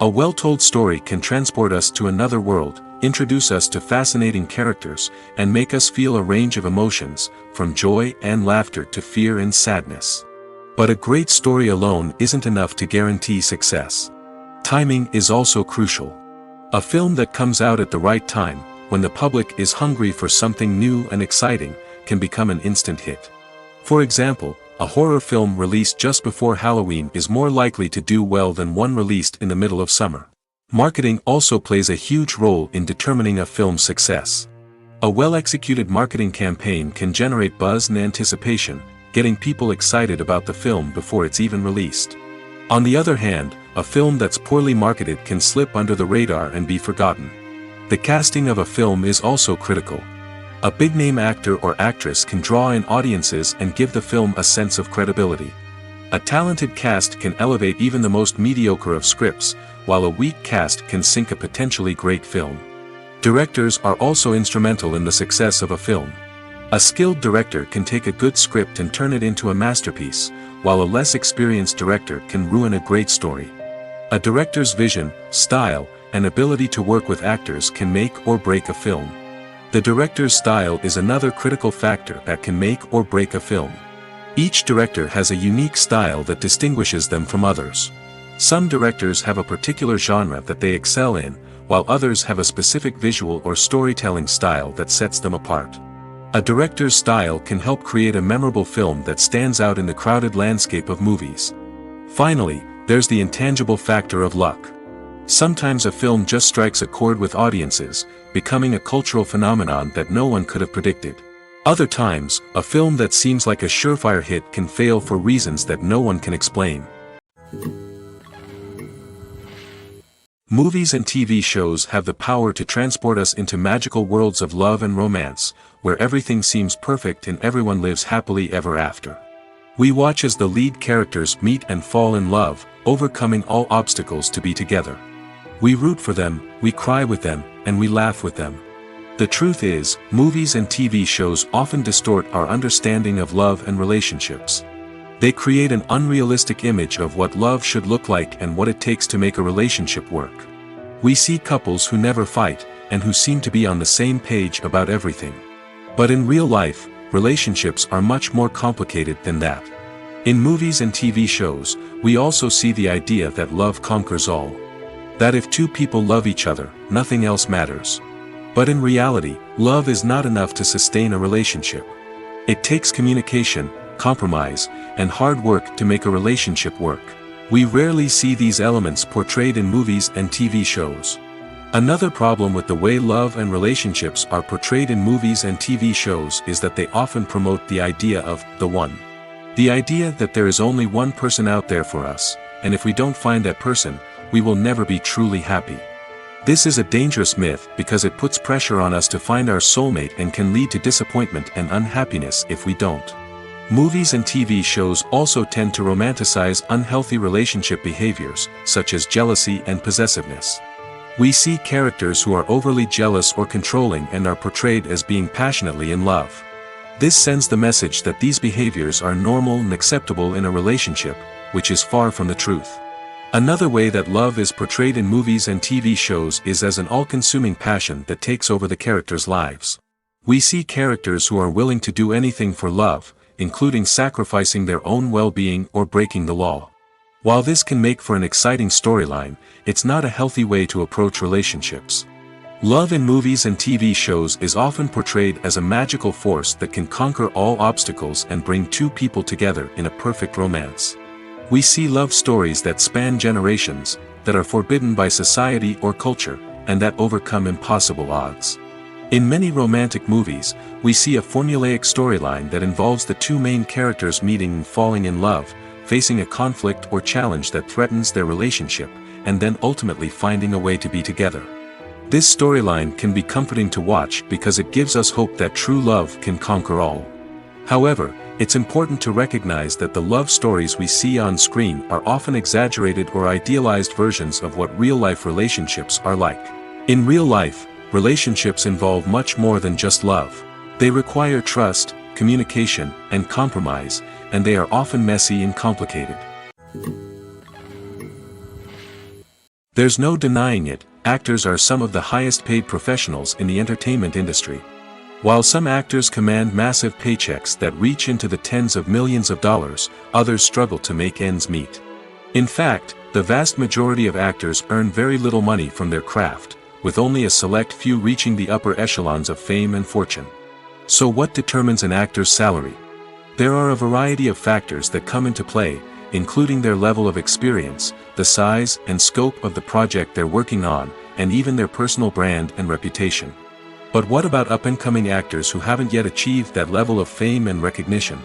A well-told story can transport us to another world, introduce us to fascinating characters, and make us feel a range of emotions, from joy and laughter to fear and sadness. But a great story alone isn't enough to guarantee success. Timing is also crucial. A film that comes out at the right time, when the public is hungry for something new and exciting, can become an instant hit. For example, a horror film released just before Halloween is more likely to do well than one released in the middle of summer. Marketing also plays a huge role in determining a film's success. A well-executed marketing campaign can generate buzz and anticipation, getting people excited about the film before it's even released. On the other hand, a film that's poorly marketed can slip under the radar and be forgotten. The casting of a film is also critical. A big-name actor or actress can draw in audiences and give the film a sense of credibility. A talented cast can elevate even the most mediocre of scripts, while a weak cast can sink a potentially great film. Directors are also instrumental in the success of a film. A skilled director can take a good script and turn it into a masterpiece, while a less experienced director can ruin a great story. A director's vision, style, and ability to work with actors can make or break a film. The director's style is another critical factor that can make or break a film. Each director has a unique style that distinguishes them from others. Some directors have a particular genre that they excel in, while others have a specific visual or storytelling style that sets them apart. A director's style can help create a memorable film that stands out in the crowded landscape of movies. Finally, there's the intangible factor of luck. Sometimes a film just strikes a chord with audiences, becoming a cultural phenomenon that no one could have predicted. Other times, a film that seems like a surefire hit can fail for reasons that no one can explain. Movies and TV shows have the power to transport us into magical worlds of love and romance, where everything seems perfect and everyone lives happily ever after. We watch as the lead characters meet and fall in love, overcoming all obstacles to be together. We root for them, we cry with them, and we laugh with them. The truth is, movies and TV shows often distort our understanding of love and relationships. They create an unrealistic image of what love should look like and what it takes to make a relationship work. We see couples who never fight, and who seem to be on the same page about everything. But in real life, relationships are much more complicated than that. In movies and TV shows, we also see the idea that love conquers all. That if two people love each other, nothing else matters. But in reality, love is not enough to sustain a relationship. It takes communication, compromise, and hard work to make a relationship work. We rarely see these elements portrayed in movies and TV shows. Another problem with the way love and relationships are portrayed in movies and TV shows is that they often promote the idea of the one. The idea that there is only one person out there for us, and if we don't find that person, we will never be truly happy. This is a dangerous myth because it puts pressure on us to find our soulmate and can lead to disappointment and unhappiness if we don't. Movies and TV shows also tend to romanticize unhealthy relationship behaviors, such as jealousy and possessiveness. We see characters who are overly jealous or controlling and are portrayed as being passionately in love. This sends the message that these behaviors are normal and acceptable in a relationship, which is far from the truth. Another way that love is portrayed in movies and TV shows is as an all-consuming passion that takes over the characters' lives. We see characters who are willing to do anything for love, including sacrificing their own well-being or breaking the law. While this can make for an exciting storyline, it's not a healthy way to approach relationships. Love in movies and TV shows is often portrayed as a magical force that can conquer all obstacles and bring two people together in a perfect romance. We see love stories that span generations, that are forbidden by society or culture, and that overcome impossible odds. In many romantic movies, we see a formulaic storyline that involves the two main characters meeting and falling in love, facing a conflict or challenge that threatens their relationship, and then ultimately finding a way to be together. This storyline can be comforting to watch because it gives us hope that true love can conquer all. However, it's important to recognize that the love stories we see on screen are often exaggerated or idealized versions of what real-life relationships are like. In real life, relationships involve much more than just love. They require trust, communication, and compromise, and they are often messy and complicated. There's no denying it, actors are some of the highest-paid professionals in the entertainment industry. While some actors command massive paychecks that reach into the tens of millions of dollars, others struggle to make ends meet. In fact, the vast majority of actors earn very little money from their craft, with only a select few reaching the upper echelons of fame and fortune. So what determines an actor's salary? There are a variety of factors that come into play, including their level of experience, the size and scope of the project they're working on, and even their personal brand and reputation. But what about up-and-coming actors who haven't yet achieved that level of fame and recognition?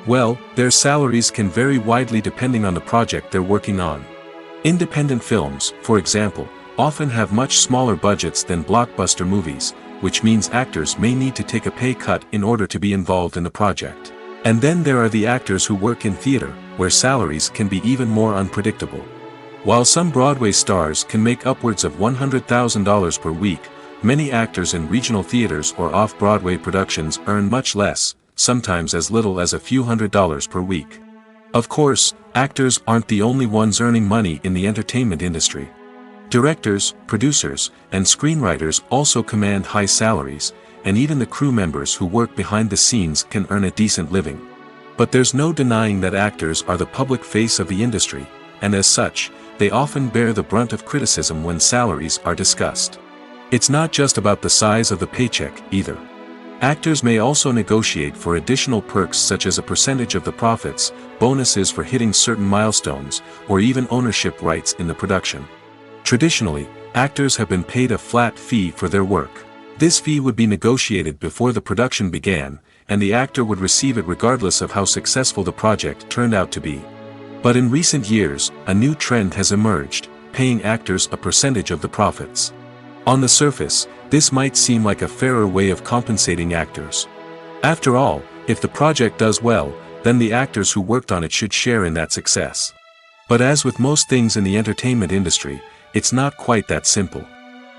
Well, their salaries can vary widely depending on the project they're working on. Independent films, for example, often have much smaller budgets than blockbuster movies, which means actors may need to take a pay cut in order to be involved in the project. And then there are the actors who work in theater, where salaries can be even more unpredictable. While some Broadway stars can make upwards of $100,000 per week, many actors in regional theaters or off-Broadway productions earn much less, sometimes as little as a few $100s per week. Of course, actors aren't the only ones earning money in the entertainment industry. Directors, producers, and screenwriters also command high salaries, and even the crew members who work behind the scenes can earn a decent living. But there's no denying that actors are the public face of the industry, and as such, they often bear the brunt of criticism when salaries are discussed. It's not just about the size of the paycheck, either. Actors may also negotiate for additional perks such as a percentage of the profits, bonuses for hitting certain milestones, or even ownership rights in the production. Traditionally, actors have been paid a flat fee for their work. This fee would be negotiated before the production began, and the actor would receive it regardless of how successful the project turned out to be. But in recent years, a new trend has emerged, paying actors a percentage of the profits. On the surface, this might seem like a fairer way of compensating actors. After all, if the project does well, then the actors who worked on it should share in that success. But as with most things in the entertainment industry, it's not quite that simple.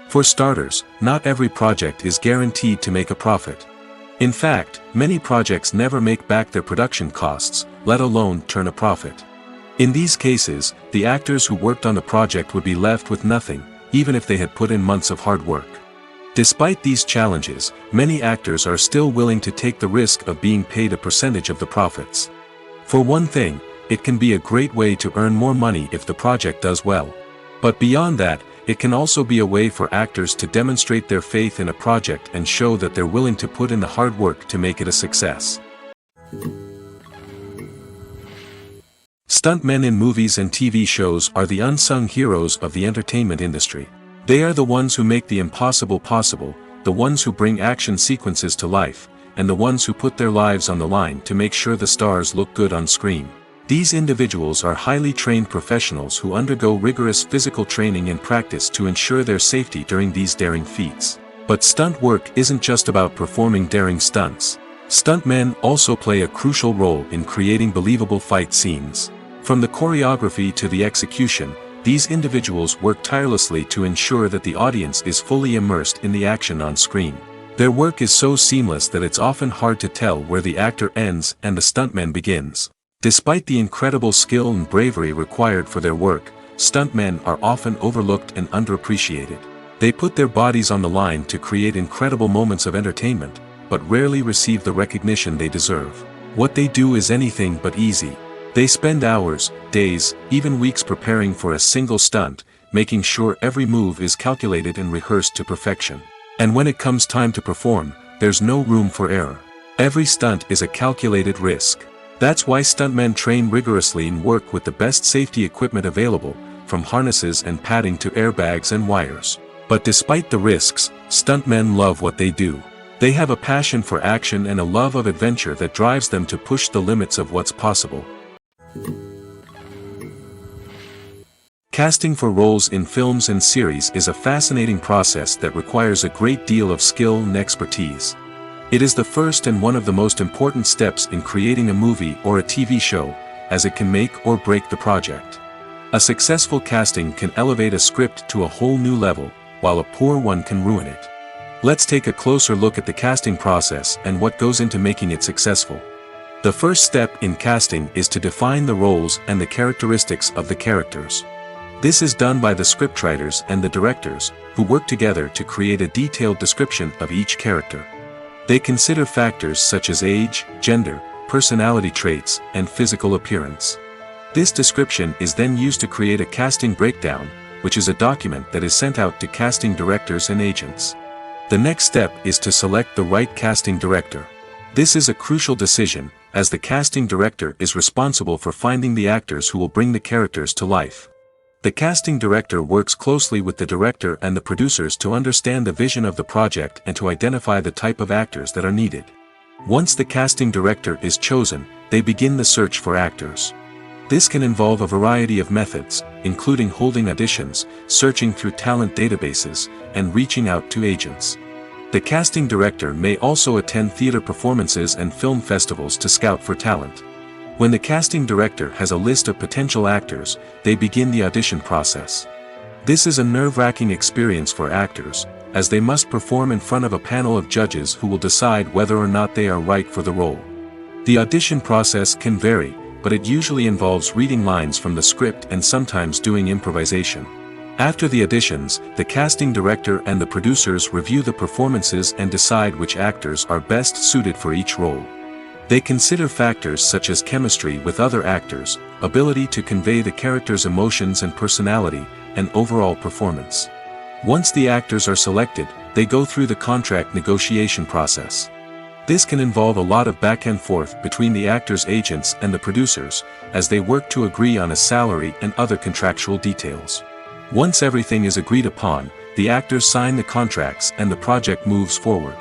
For starters, not every project is guaranteed to make a profit. In fact, many projects never make back their production costs, let alone turn a profit. In these cases, the actors who worked on the project would be left with nothing, even if they had put in months of hard work. Despite these challenges, many actors are still willing to take the risk of being paid a percentage of the profits. For one thing, it can be a great way to earn more money if the project does well. But beyond that, it can also be a way for actors to demonstrate their faith in a project and show that they're willing to put in the hard work to make it a success. Stuntmen in movies and TV shows are the unsung heroes of the entertainment industry. They are the ones who make the impossible possible, the ones who bring action sequences to life, and the ones who put their lives on the line to make sure the stars look good on screen. These individuals are highly trained professionals who undergo rigorous physical training and practice to ensure their safety during these daring feats. But stunt work isn't just about performing daring stunts. Stuntmen also play a crucial role in creating believable fight scenes. From the choreography to the execution, these individuals work tirelessly to ensure that the audience is fully immersed in the action on screen. Their work is so seamless that it's often hard to tell where the actor ends and the stuntman begins. Despite the incredible skill and bravery required for their work, stuntmen are often overlooked and underappreciated. They put their bodies on the line to create incredible moments of entertainment, but rarely receive the recognition they deserve. What they do is anything but easy. They spend hours, days, even weeks preparing for a single stunt, making sure every move is calculated and rehearsed to perfection. And when it comes time to perform, there's no room for error. Every stunt is a calculated risk. That's why stuntmen train rigorously and work with the best safety equipment available, from harnesses and padding to airbags and wires. But despite the risks, stuntmen love what they do. They have a passion for action and a love of adventure that drives them to push the limits of what's possible. Casting for roles in films and series is a fascinating process that requires a great deal of skill and expertise. It is the first and one of the most important steps in creating a movie or a TV show, as it can make or break the project. A successful casting can elevate a script to a whole new level, while a poor one can ruin it. Let's take a closer look at the casting process and what goes into making it successful. The first step in casting is to define the roles and the characteristics of the characters. This is done by the scriptwriters and the directors, who work together to create a detailed description of each character. They consider factors such as age, gender, personality traits, and physical appearance. This description is then used to create a casting breakdown, which is a document that is sent out to casting directors and agents. The next step is to select the right casting director. This is a crucial decision, as the casting director is responsible for finding the actors who will bring the characters to life. The casting director works closely with the director and the producers to understand the vision of the project and to identify the type of actors that are needed. Once the casting director is chosen, they begin the search for actors. This can involve a variety of methods, including holding auditions, searching through talent databases, and reaching out to agents. The casting director may also attend theater performances and film festivals to scout for talent. When the casting director has a list of potential actors, they begin the audition process. This is a nerve-wracking experience for actors, as they must perform in front of a panel of judges who will decide whether or not they are right for the role. The audition process can vary, but it usually involves reading lines from the script and sometimes doing improvisation. After the auditions, the casting director and the producers review the performances and decide which actors are best suited for each role. They consider factors such as chemistry with other actors, ability to convey the character's emotions and personality, and overall performance. Once the actors are selected, they go through the contract negotiation process. This can involve a lot of back and forth between the actors' agents and the producers, as they work to agree on a salary and other contractual details. Once everything is agreed upon, the actors sign the contracts and the project moves forward.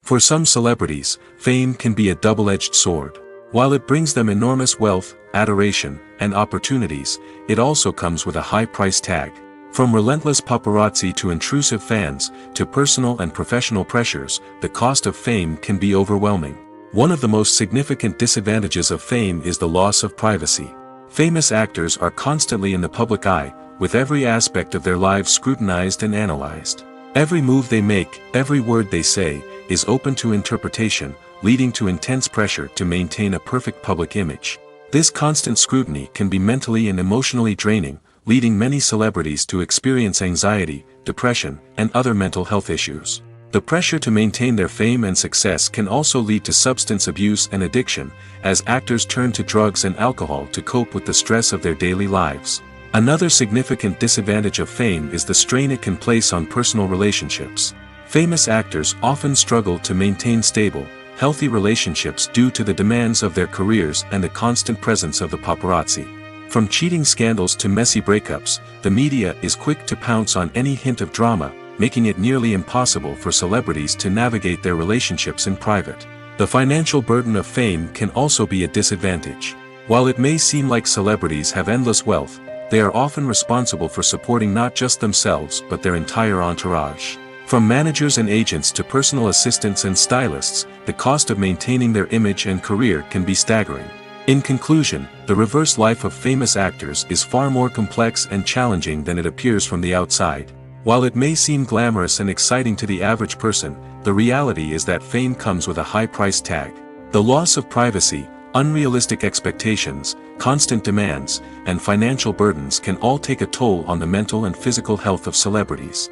For some celebrities, fame can be a double-edged sword. While it brings them enormous wealth, adoration, and opportunities, it also comes with a high price tag. From relentless paparazzi to intrusive fans, to personal and professional pressures, the cost of fame can be overwhelming. One of the most significant disadvantages of fame is the loss of privacy. Famous actors are constantly in the public eye, with every aspect of their lives scrutinized and analyzed. Every move they make, every word they say, is open to interpretation, leading to intense pressure to maintain a perfect public image. This constant scrutiny can be mentally and emotionally draining, leading many celebrities to experience anxiety, depression, and other mental health issues. The pressure to maintain their fame and success can also lead to substance abuse and addiction, as actors turn to drugs and alcohol to cope with the stress of their daily lives. Another significant disadvantage of fame is the strain it can place on personal relationships. Famous actors often struggle to maintain stable, healthy relationships due to the demands of their careers and the constant presence of the paparazzi. From cheating scandals to messy breakups, the media is quick to pounce on any hint of drama, making it nearly impossible for celebrities to navigate their relationships in private. The financial burden of fame can also be a disadvantage. While it may seem like celebrities have endless wealth, they are often responsible for supporting not just themselves but their entire entourage. From managers and agents to personal assistants and stylists, the cost of maintaining their image and career can be staggering. In conclusion, the reverse life of famous actors is far more complex and challenging than it appears from the outside. While it may seem glamorous and exciting to the average person, the reality is that fame comes with a high price tag. The loss of privacy, unrealistic expectations, constant demands, and financial burdens can all take a toll on the mental and physical health of celebrities.